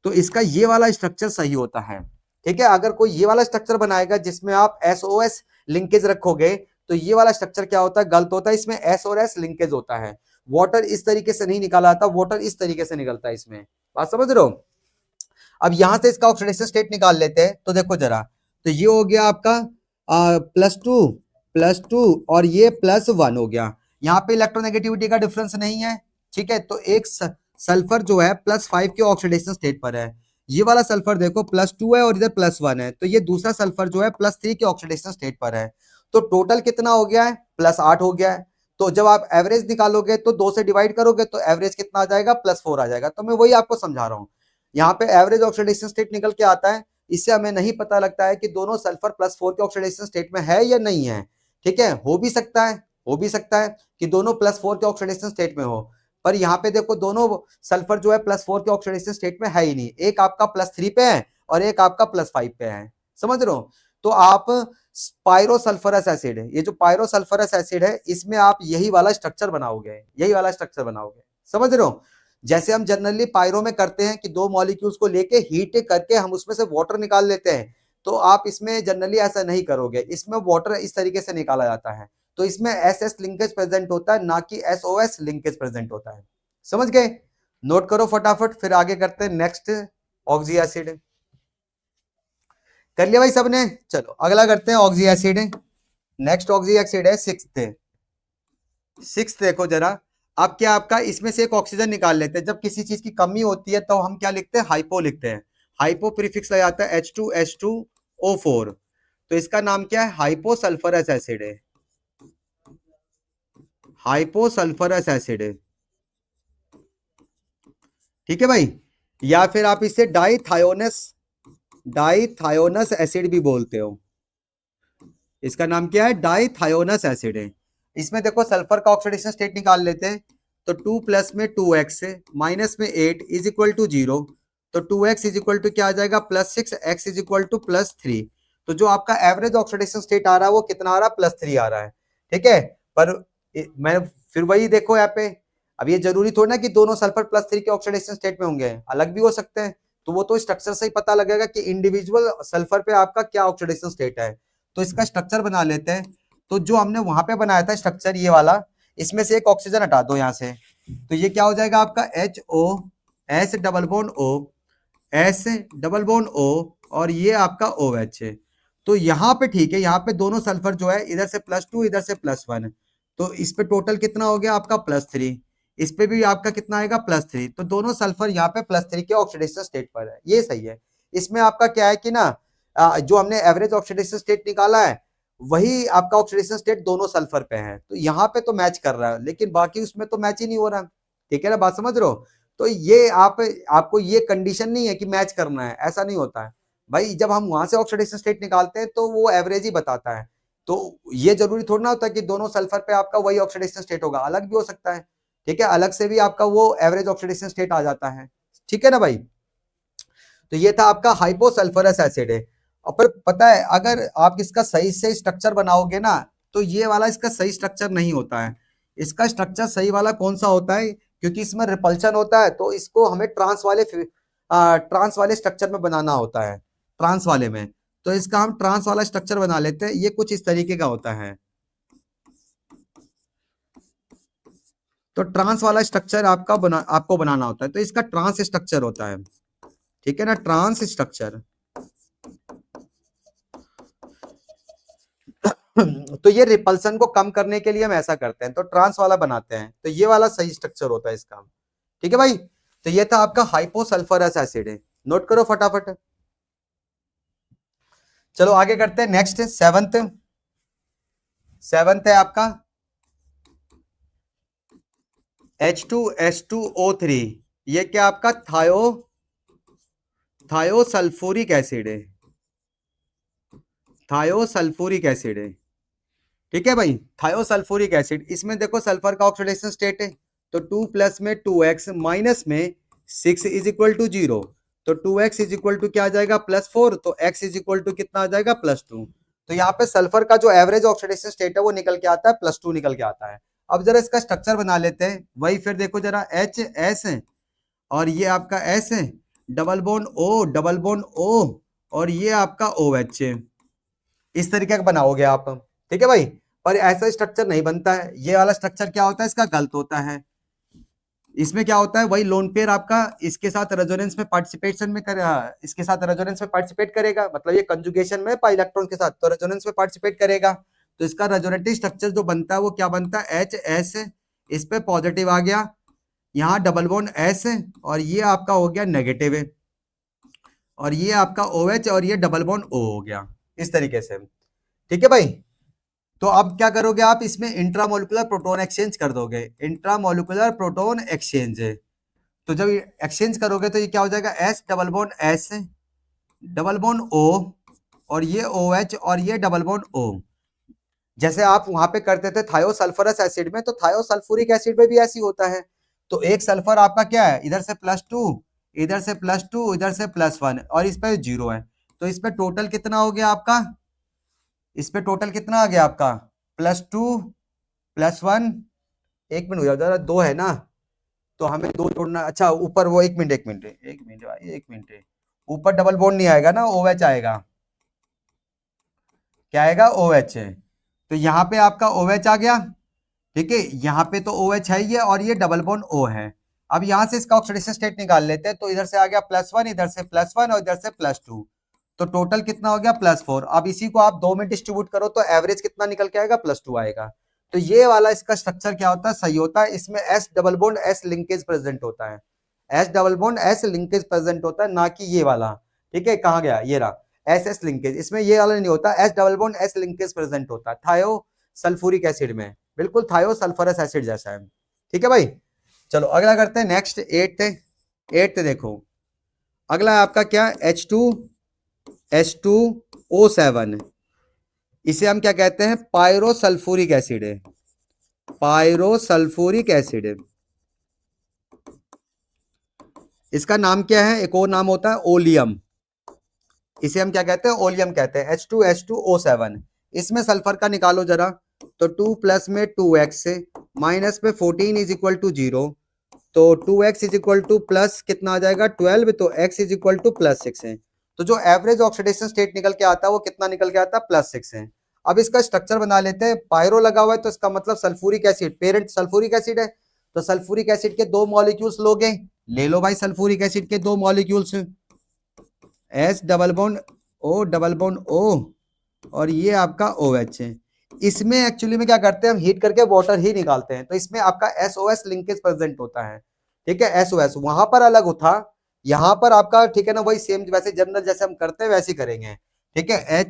तो इसका ये वाला स्ट्रक्चर सही होता है, ठीक है। अगर कोई ये वाला स्ट्रक्चर बनाएगा जिसमें आप SOS लिंकेज रखोगे तो ये वाला स्ट्रक्चर क्या होता है, गलत होता है, इसमें S और S लिंकेज होता है, वाटर इस तरीके से नहीं निकाला जाता, वाटर इस तरीके से निकलता है इसमें, बात समझ रहे हो। अब यहां से इसका ऑक्सीडेशन स्टेट निकाल लेते हैं, तो देखो जरा, तो ये हो गया आपका +2 और ये +1 हो गया, यहाँ पे इलेक्ट्रोनेगेटिविटी का डिफरेंस नहीं है, ठीक है, तो एक सल्फर जो है +5 के ऑक्सीडेशन स्टेट पर है, ये वाला सल्फर देखो +2 है और इधर +1 है, तो ये दूसरा सल्फर जो है +3 के ऑक्सीडेशन स्टेट पर है, तो टोटल कितना हो गया है, +8 हो गया है। तो जब आप एवरेज निकालोगे तो 2 से डिवाइड करोगे तो एवरेज कितना आ जाएगा, +4 आ जाएगा, तो मैं वही आपको समझा रहा हूँ, यहाँ पे एवरेज ऑक्सीडेशन स्टेट निकल के आता है, इससे हमें नहीं पता लगता है कि दोनों सल्फर +4 के ऑक्सीडेशन स्टेट में है या नहीं है, ठीक है, हो भी सकता है कि दोनों +4 के ऑक्सीडेशन स्टेट में हो, पर यहाँ पे देखो दोनों सल्फर जो है +4 के ऑक्सीडेशन स्टेट में है ही नहीं, एक आपका +3 पे है और एक आपका +5 पे है, समझ रहे हो। तो आप पायरोसल्फरस एसिड, ये जो पायरोसल्फरस एसिड है इसमें आप यही वाला स्ट्रक्चर बनाओगे, समझ रहे हो। जैसे हम जनरली पायरो में करते हैं कि दो मॉलिक्यूल्स को लेके हीट करके हम उसमें से वाटर निकाल लेते हैं, तो आप इसमें जनरली ऐसा नहीं करोगे, इसमें वाटर इस तरीके से निकाला जाता है, तो इसमें SS लिंकेज प्रेजेंट होता है, ना कि SOS लिंकेज प्रेजेंट होता है, समझ गए। नोट करो फटाफट, फिर आगे करते हैं नेक्स्ट ऑक्सी एसिड। कर लिया भाई सबने, चलो अगला करते हैं oxy acid. Next oxy acid है सिक्स्थ देखो जरा, अब क्या आपका इसमें से एक ऑक्सीजन निकाल लेते हैं, जब किसी चीज की कमी होती है तो हम क्या लिखते हैं, हाइपो लिखते हैं, हाइपो प्रीफिक्स लग जाता है H2H2O4, तो इसका नाम क्या है, हाइपोसल्फरस एसिड है, हाइपोसल्फरस एसिड है, ठीक है भाई, या फिर आप इसे डाइथायोनस एसिड भी बोलते हो, इसका नाम क्या है, डाइथायोनस एसिड है। इसमें देखो सल्फर का ऑक्सीडेशन स्टेट निकाल लेते हैं, तो 2 प्लस में 2x माइनस में 8 इज इक्वल टू 0, तो 2x इज इक्वल टू क्या आ जाएगा, +6, x इज इक्वल टू +3, तो जो आपका एवरेज ऑक्सीडेशन स्टेट आ रहा है वो कितना आ रहा है, +3 आ रहा है, ठीक है। पर मैं फिर वही देखो यहाँ पे, अब ये जरूरी थोड़ी ना कि दोनों सल्फर +3 के ऑक्सीडेशन स्टेट में होंगे, अलग भी हो सकते हैं, तो वो तो स्ट्रक्चर से ही पता लगेगा कि इंडिविजुअल सल्फर पे आपका क्या ऑक्सीडेशन स्टेट है। तो इसका स्ट्रक्चर बना लेते हैं, तो जो हमने वहां पे बनाया था स्ट्रक्चर ये वाला, इसमें से एक ऑक्सीजन हटा दो यहाँ से, तो ये क्या हो जाएगा आपका HOS double bond O, S double bond O और ये आपका OH है। तो यहाँ पे ठीक है, यहाँ पे दोनों सल्फर जो है इधर से +2 इधर से +1, तो इस पे टोटल कितना हो गया आपका +3, इस पे भी आपका कितना आएगा +3, तो दोनों सल्फर यहाँ पे +3 के ऑक्सीडेशन स्टेट पर है, ये सही है। इसमें आपका क्या है कि ना जो हमने एवरेज ऑक्सीडेशन स्टेट निकाला है वही आपका ऑक्सीडेशन स्टेट दोनों सल्फर पे है, तो यहाँ पे तो मैच कर रहा है, लेकिन बाकी उसमें तो मैच ही नहीं हो रहा, ठीक है ना, बात समझ रहे हो। तो ये आपको ये कंडीशन नहीं है कि मैच करना है, ऐसा नहीं होता है भाई, जब हम वहां से ऑक्सीडेशन स्टेट निकालते हैं तो वो एवरेज ही बताता है, तो ये जरूरी थोड़ा ना होता है कि दोनों सल्फर पे आपका वही ऑक्सीडेशन स्टेट होगा, अलग भी हो सकता है, ठीक है, अलग से भी आपका वो एवरेज ऑक्सीडेशन स्टेट आ जाता है, ठीक है ना भाई। तो ये था आपका हाइपोसल्फरस एसिड है। और पर पता है अगर आप इसका सही से स्ट्रक्चर बनाओगे ना, तो ये वाला इसका सही स्ट्रक्चर नहीं होता है। इसका स्ट्रक्चर सही वाला कौन सा होता है, क्योंकि इसमें रिपल्शन होता है, तो इसको हमें ट्रांस वाले स्ट्रक्चर में बनाना होता है, ट्रांस वाले में। तो इसका हम ट्रांस वाला स्ट्रक्चर बना लेते हैं, ये कुछ इस तरीके का होता है। तो ट्रांस वाला स्ट्रक्चर आपको बनाना होता है, तो इसका ट्रांस स्ट्रक्चर होता है, ठीक है ना, ट्रांस स्ट्रक्चर। तो ये रिपल्सन को कम करने के लिए हम ऐसा करते हैं, तो ट्रांस वाला बनाते हैं, तो ये वाला सही स्ट्रक्चर होता है इसका, ठीक है भाई। तो ये था आपका हाइपोसल्फरस एसिड है, नोट करो फटाफट। चलो आगे करते हैं, नेक्स्ट सेवंथ है आपका H2SO3। ये क्या आपका थायोसल्फ्यूरिक एसिड है, थायोसल्फ्यूरिक एसिड है, ठीक है भाई। थायोसल्फ्यूरिक एसिड, इसमें देखो सल्फर का ऑक्सीडेशन स्टेट है, तो 2 प्लस में 2x माइनस में 6 इज इक्वल टू 0। तो 2x इज इक्वल टू क्या आ जाएगा +4, तो x इज इक्वल टू कितना आ जाएगा +2। तो यहाँ पे सल्फर का जो एवरेज ऑक्सीडेशन स्टेट है वो निकल के आता है +2 निकल के आता है। अब जरा इसका स्ट्रक्चर बना लेते हैं, वही फिर देखो जरा HS है, और ये आपका S है, डबल बॉन्ड O, और ये आपका OH है। इस तरीके का बनाओगे आप, ठीक है भाई। पर ऐसा स्ट्रक्चर नहीं बनता है, ये वाला स्ट्रक्चर क्या होता है इसका गलत होता है। इसमें क्या होता है, वही लोन पेयर आपका इसके साथ रेजोनेंस में पार्टिसिपेशन में कर इसके साथ रेजोनेंस में पार्टिसिपेट करेगा, मतलब ये कंजुगेशन में पाई इलेक्ट्रॉन के साथ, तो रेजोनेंस में पार्टिसिपेट करेगा। तो इसका रेजोनेटिव स्ट्रक्चर जो बनता है वो क्या बनता है, HS, इस पे पॉजिटिव आ गया, यहाँ डबल बॉन्ड S है, और ये आपका हो गया नेगेटिव है, और ये आपका OH, और ये डबल बॉन्ड O हो गया, इस तरीके से, ठीक है भाई। तो अब क्या करोगे आप, इसमें इंट्रामोलिकुलर प्रोटॉन एक्सचेंज कर दोगे, इंट्रामोलिकुलर प्रोटॉन एक्सचेंज है। तो जब एक्सचेंज करोगे तो ये क्या हो जाएगा, S double bond S double bond O, और ये OH, और ये डबल बॉन्ड O। जैसे आप वहां पे करते थे थायोसल्फरस एसिड में, तो थायोसल्फ्यूरिक एसिड में भी ऐसी होता है। तो एक सल्फर आपका क्या है, इधर से +2, इधर से +2, इधर से +1, और इस पे 0 है। तो इस पे टोटल कितना हो गया आपका, इस पे टोटल कितना आ गया आपका, +2 +1, एक मिनट हो जाओ जरा, 2 है ना, तो हमें 2 जोड़ना। अच्छा ऊपर वो, एक मिनट भाई, एक मिनट, ऊपर डबल बॉन्ड नहीं आएगा ना, OH आएगा, क्या आएगा, OH है। तो यहाँ पे आपका OH आ गया, ठीक है, यहाँ पे तो OH है ही है, और ये डबल बॉन्ड O है। अब यहाँ से इसका ऑक्सीडेशन स्टेट निकाल लेते हैं, तो इधर से आ गया +1, इधर से +1, और इधर से +2, तो टोटल कितना हो गया, +4। अब इसी को आप 2 में डिस्ट्रीब्यूट करो तो एवरेज कितना निकल के आएगा, +2 आएगा। तो ये वाला इसका स्ट्रक्चर क्या होता है, सही होता है। इसमें S double bond S linkage present होता है, S double bond S linkage present होता है, ना कि ये वाला, ठीक है, कहाँ गया, ये रहा SS लिंकेज, इसमें ये वाला नहीं होता, S double bond S linkage present होता है थायो सल्फ्यूरिक एसिड में, बिल्कुल थायो सल्फरस एसिड जैसा है, ठीक है भाई। चलो अगला करते हैं, नेक्स्ट 8th देखो, अगला है आपका क्या, H2SO7, इसे हम क्या कहते हैं, पायरोसल्फ्यूरिक एसिड है, पायरोसल्फ्यूरिक एसिड है। इसका नाम क्या है, एक और नाम होता है ओलियम, इसे हम क्या कहते हैं, ओलियम कहते हैं, H2H2O7। इसमें सल्फर का निकालो जरा, तो 2 प्लस में 2x से माइनस में 14 इज इक्वल टू 0, तो 2x is equal two plus कितना आ जाएगा 12, तो x इज इक्वल टू +6 है। तो जो एवरेज ऑक्सीडेशन स्टेट निकल के आता है वो कितना निकल के आता है, +6 है। अब इसका स्ट्रक्चर बना लेते हैं, पायरो लगा हुआ है तो इसका मतलब sulphuric acid, parent sulphuric acid है, तो सल्फ्यूरिक एसिड के 2 मॉलिक्यूल्स लोगे, ले लो भाई सल्फ्यूरिक एसिड के 2 molecules, S double bond O double bond O, और ये आपका OH है। इसमें एक्चुअली में क्या करते हैं, हम हीट करके वाटर ही निकालते हैं, तो इसमें आपका SOS लिंकेज प्रेजेंट होता है, ठीक है, SOS वहां पर अलग होता, यहाँ पर आपका, ठीक है ना, वही सेम वैसे जनरल जैसे हम करते हैं वैसे करेंगे, ठीक है,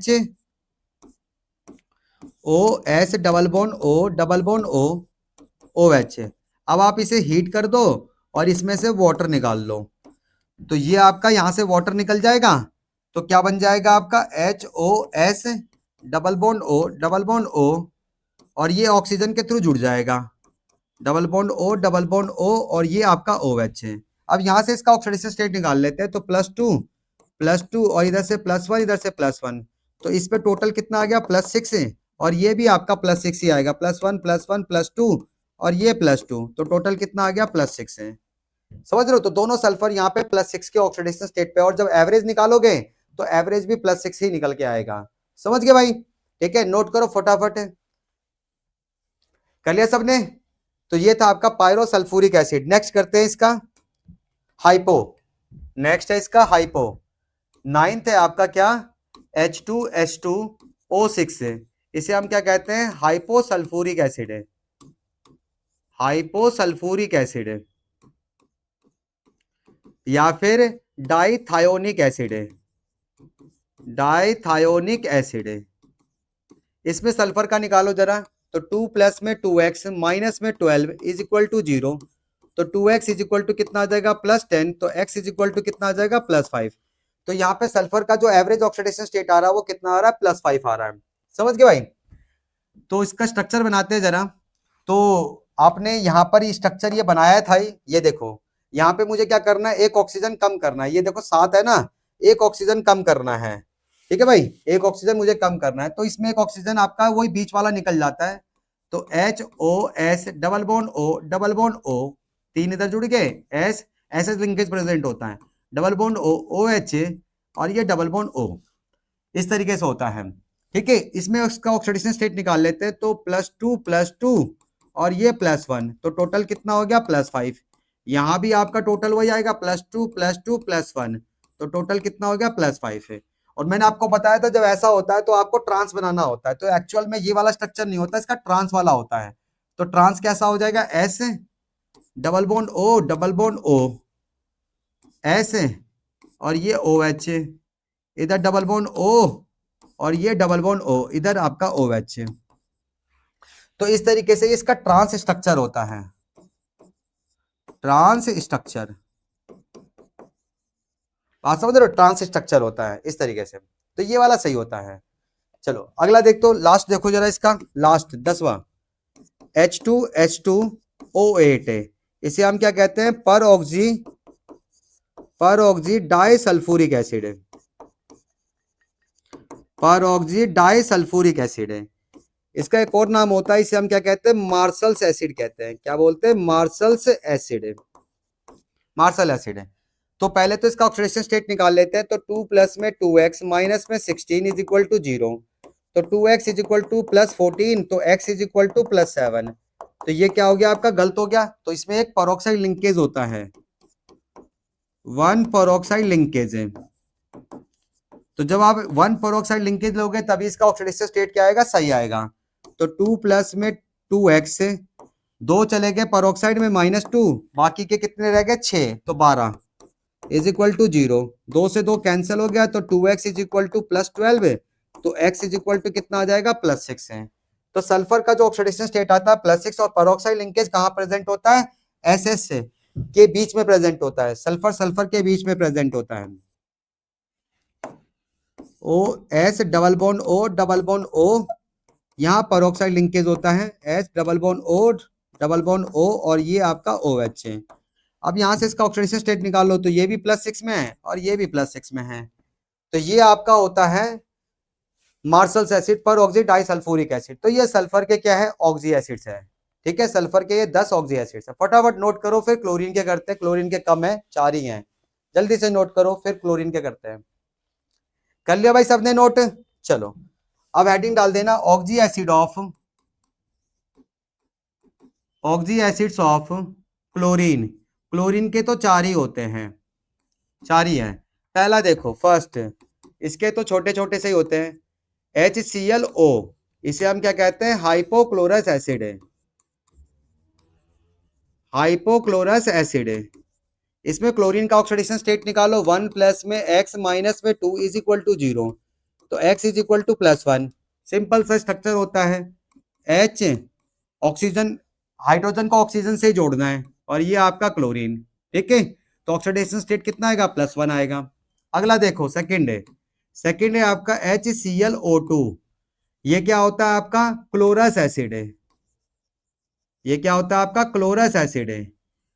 HOS double bond O double bond O OH। अब आप इसे हीट कर दो और इसमें से वाटर निकाल लो, तो ये आपका यहाँ से वाटर निकल जाएगा, तो क्या बन जाएगा आपका, HOS double bond O double bond O, और ये ऑक्सीजन के थ्रू जुड़ जाएगा, डबल बॉन्ड O और ये आपका OH है। अब यहाँ से इसका ऑक्सीडेशन स्टेट निकाल लेते हैं, तो +2 और इधर से +1 इधर से +1, तो इस पे टोटल कितना आ गया +6 है, और ये भी आपका +6 ही आएगा, +1 +1 +2 और ये +2, तो टोटल कितना आ गया +6 है। समझ रहे हो, तो दोनों सल्फर यहाँ पे +6 के ऑक्सीडेशन स्टेट पे, और जब एवरेज निकालोगे तो एवरेज भी +6 ही निकल के आएगा। समझ गए भाई? ठीक है, नोट करो फटाफट। कर लिया सबने? तो ये था आपका पायरोसल्फ्यूरिक एसिड। नेक्स्ट करते हैं इसका हाइपो। नेक्स्ट है इसका हाइपो। 9th है आपका क्या, H2H2O6 है। इसे हम क्या कहते हैं, हाइपोसल्फ्यूरिक एसिड है। हाइपोसल्फ्यूरिक एसिड है या फिर डाइथायोनिक एसिड है। डाइथायोनिक एसिड है। इसमें सल्फर का निकालो जरा, तो 2 प्लस में 2x माइनस में 12 इज इक्वल टू 0, तो 2x इज इक्वल टू कितना आ जाएगा +10, तो x इज इक्वल टू कितना आ जाएगा +5। तो यहाँ पे सल्फर का जो एवरेज ऑक्सीडेशन स्टेट आ रहा है वो कितना आ रहा है +5 आ रहा है। समझ गए भाई? तो इसका स्ट्रक्चर बनाते हैं जरा। तो आपने यहाँ पर ये स्ट्रक्चर ये बनाया था, ये देखो यहाँ पे मुझे क्या करना है, एक ऑक्सीजन कम करना है। ये देखो 7 है ना, एक ऑक्सीजन कम करना है। ठीक है भाई, एक ऑक्सीजन मुझे कम करना है, तो इसमें एक ऑक्सीजन आपका वही बीच वाला निकल जाता है, तो HOS डबल बॉन्ड O, 3 इधर जुड़ गए, S SS लिंकेज प्रेजेंट होता है, डबल बॉन्ड OH और ये डबल बॉन्ड O, इस तरीके से होता है। ठीक है, इसमें उसका ऑक्सीडेशन स्टेट निकाल लेते हैं, तो +2 और ये +1, तो टोटल कितना हो गया +5। यहाँ भी आपका टोटल वही आएगा +2 +1, तो टोटल कितना हो गया +5 है। और मैंने आपको बताया था जब ऐसा होता है तो आपको ट्रांस बनाना होता है, तो एक्चुअल में ये वाला स्ट्रक्चर नहीं होता, इसका ट्रांस वाला होता है। तो ट्रांस कैसा हो जाएगा, S double bond O S और ये OH, इधर डबल बॉन्ड O और ये डबल बॉन्ड O, इधर आपका OH। तो इस तरीके से इसका ट्रांस स्ट्रक्चर होता है, ट्रांस स्ट्रक्चर। बात समझ रहे हो, ट्रांस स्ट्रक्चर होता है इस तरीके से, तो ये वाला सही होता है। चलो अगला देख, तो लास्ट देखो जरा इसका, लास्ट 10वां H2H2O8 है। इसे हम क्या कहते हैं, पर ऑक्सी डाई सल्फ्यूरिक एसिड है। पर ऑक्सी डाई सल्फ्यूरिक एसिड है। इसका एक और नाम होता है, इसे हम क्या कहते हैं, मार्शल्स एसिड कहते हैं। क्या बोलते हैं, मार्शल्स एसिड है, मार्शल एसिड है। तो पहले तो इसका ऑक्सीडेशन स्टेट निकाल लेते हैं, तो 2 प्लस में 2x माइनस में 16 इज इक्वल टू 0, तो 2x इज इक्वल टू +14, तो x इज इक्वल टू +7। तो ये क्या हो गया आपका, गलत हो गया। तो इसमें एक पेरोक्साइड लिंकेज होता है, 1 पेरोक्साइड लिंकेज है। तो जब आप 1 पेरोक्साइड लिंकेज लोगे तभी इसका ऑक्सीडेशन स्टेट क्या आएगा, सही आएगा। तो 2 प्लस में 2x, 2 चले गए पेरोक्साइड में -2, बाकी के कितने रह गए 6, तो 12 इज इक्वल टू 0। 2 से 2 कैंसिल हो गया, तो 2x इज इक्वल टू +12, तो x इज इक्वल टू कितना आ जाएगा +6 है। तो सल्फर का जो ऑक्सीडेशन स्टेट आता है +6, और पेरोक्साइड लिंकेज कहाँ प्रेजेंट होता है, SS से के बीच में प्रेजेंट होता है, सल्फर सल्फर के बीच में प्रेजेंट होता है। OS डबल बॉन्ड O, यहाँ पेरोक्साइड लिंकेज होता है S डबल बॉन्ड O और ये आपका OH है। अब यहाँ से इसका ऑक्सीडेशन स्टेट निकाल लो, तो ये भी +6 में है और ये भी +6 में है, तो ये आपका होता है मार्शल्स एसिड, पर ऑक्सी डाइसल्फ्यूरिक एसिड। तो ये सल्फर के क्या है, ऑक्सी एसिड्स है। ठीक है, सल्फर के ये 10 ऑक्सी एसिड्स है। फटाफट नोट करो, फिर क्लोरीन के करते हैं। क्लोरीन के कम है, 4 ही हैं, जल्दी से नोट करो, फिर क्लोरीन के करते हैं। कर लिया भाई सबने नोट? चलो अब हेडिंग डाल देना, oxy acids of chlorine. Chlorine के तो 4 ही होते हैं, 4 ही हैं। पहला देखो फर्स्ट, इसके तो छोटे छोटे से ही होते हैं, HClO, इसे हम क्या कहते हैं, हाइपोक्लोरस एसिड है, हाइपोक्लोरस एसिड है। इसमें क्लोरीन का ऑक्सीडेशन स्टेट निकालो, 1 प्लस में x माइनस में 2 इज इक्वल टू 0, तो x is equal to +1। Simple सा स्ट्रक्चर होता है, H ऑक्सीजन, हाइड्रोजन को ऑक्सीजन से जोड़ना है, और ये आपका क्लोरीन। ठीक है, तो ऑक्सीडेशन स्टेट कितना आएगा, +1 आएगा। अगला देखो सेकंड है आपका HClO2, ये क्या होता है आपका, क्लोरस एसिड है, ये क्या होता है आपका क्लोरस एसिड है।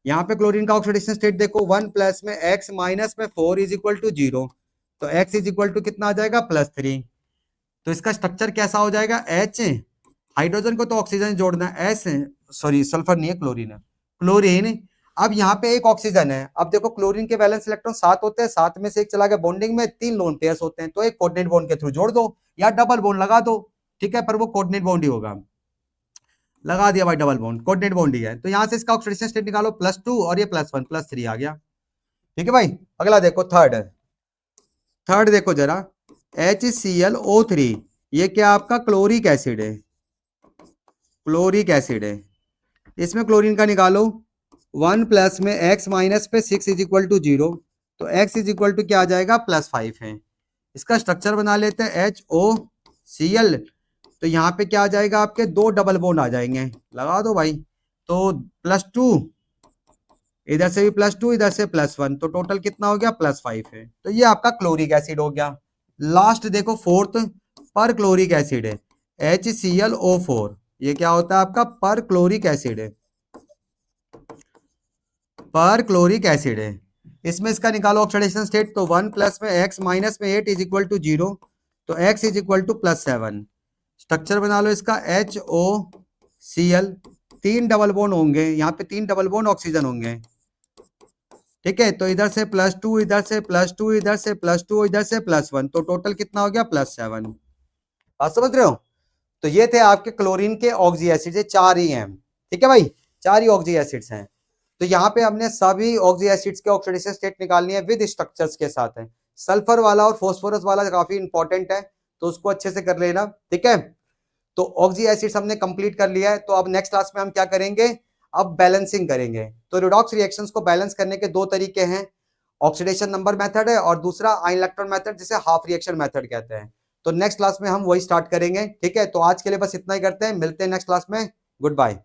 यहाँ पे क्लोरीन का ऑक्सीडेशन स्टेट देखो 1 प्लस में x माइनस में 4 इज इक्वल टू 0, तो x इज इक्वल टू कितना आ जाएगा +3। तो इसका स्ट्रक्चर कैसा हो जाएगा H, हाइड्रोजन को तो ऑक्सीजन जोड़ना है, S सॉरी सल्फर नहीं है क्लोरीन है, क्लोरीन। अब यहाँ पे एक ऑक्सीजन है, अब देखो क्लोरीन के वैलेंस इलेक्ट्रॉन 7 होते हैं, 7 में से एक चला गया बॉन्डिंग में, 3 लोन पेयर्स होते हैं, तो एक कोऑर्डिनेट बॉन्ड के थ्रू जोड़ दो या डबल बॉन्ड लगा दो, ठीक है, पर वो कोऑर्डिनेट बॉन्ड ही होगा। लगा दिया भाई डबल बॉन्ड, कोऑर्डिनेट बॉन्ड ही है, तो यहाँ से इसका ऑक्सीडेशन स्टेट निकालो +2 और ये +1 +3 आ गया, ठीक है भाई। अगला देखो थर्ड देखो जरा, HClO3, ये क्या आपका क्लोरिक एसिड है, क्लोरिक एसिड है। इसमें क्लोरीन का निकालो 1 प्लस में x माइनस पे 6 इज इक्वल टू 0, तो x इज इक्वल टू क्या आ जाएगा +5 है। इसका स्ट्रक्चर बना लेते हैं HOCl, तो यहाँ पे क्या आ जाएगा आपके 2 डबल बॉन्ड आ जाएंगे, लगा दो भाई, तो +2 इधर से भी +2 इधर से +1, तो टोटल कितना हो गया +5 है, तो ये आपका क्लोरिक एसिड हो गया। लास्ट देखो फोर्थ पर क्लोरिक एसिड है HClO4, ये क्या होता है आपका पर क्लोरिक एसिड है, पर क्लोरिक एसिड है। इसमें इसका निकालो ऑक्सीडेशन स्टेट, तो 1 प्लस में x माइनस में 8 इज इक्वल टू 0, तो x is equal to +7। Structure बना लो इसका HOCl, 3 डबल बॉन्ड होंगे, यहाँ पे 3 डबल बॉन्ड ऑक्सीजन होंगे, ठीक है, तो इधर से +2 इधर से +2 इधर से +2 इधर से +1, तो टोटल कितना हो गया +7। बात समझ रहे हो? तो ये थे आपके क्लोरीन के ऑक्सी एसिड, ये 4 ही हैं, ठीक है भाई, 4 ही ऑक्सी एसिड्स हैं। तो यहाँ पे हमने सभी ऑक्सी एसिड्स के ऑक्सीडेशन स्टेट निकालनी है विद स्ट्रक्चर्स के साथ है। सल्फर वाला और फॉस्फोरस वाला काफी इंपॉर्टेंट है, तो उसको अच्छे से कर लेना, ठीक है। तो ऑक्सी एसिड्स हमने कंप्लीट कर लिया है, तो अब नेक्स्ट क्लास में हम क्या करेंगे, अब बैलेंसिंग करेंगे। तो रिडॉक्स रिएक्शंस को बैलेंस करने के 2 तरीके हैं, ऑक्सीडेशन नंबर मेथड है और दूसरा आयन इलेक्ट्रॉन मेथड, जिसे हाफ रिएक्शन मेथड कहते हैं। तो नेक्स्ट क्लास में हम वही स्टार्ट करेंगे, ठीक है। तो आज के लिए बस इतना ही करते हैं, मिलते हैं नेक्स्ट क्लास में, गुड बाय।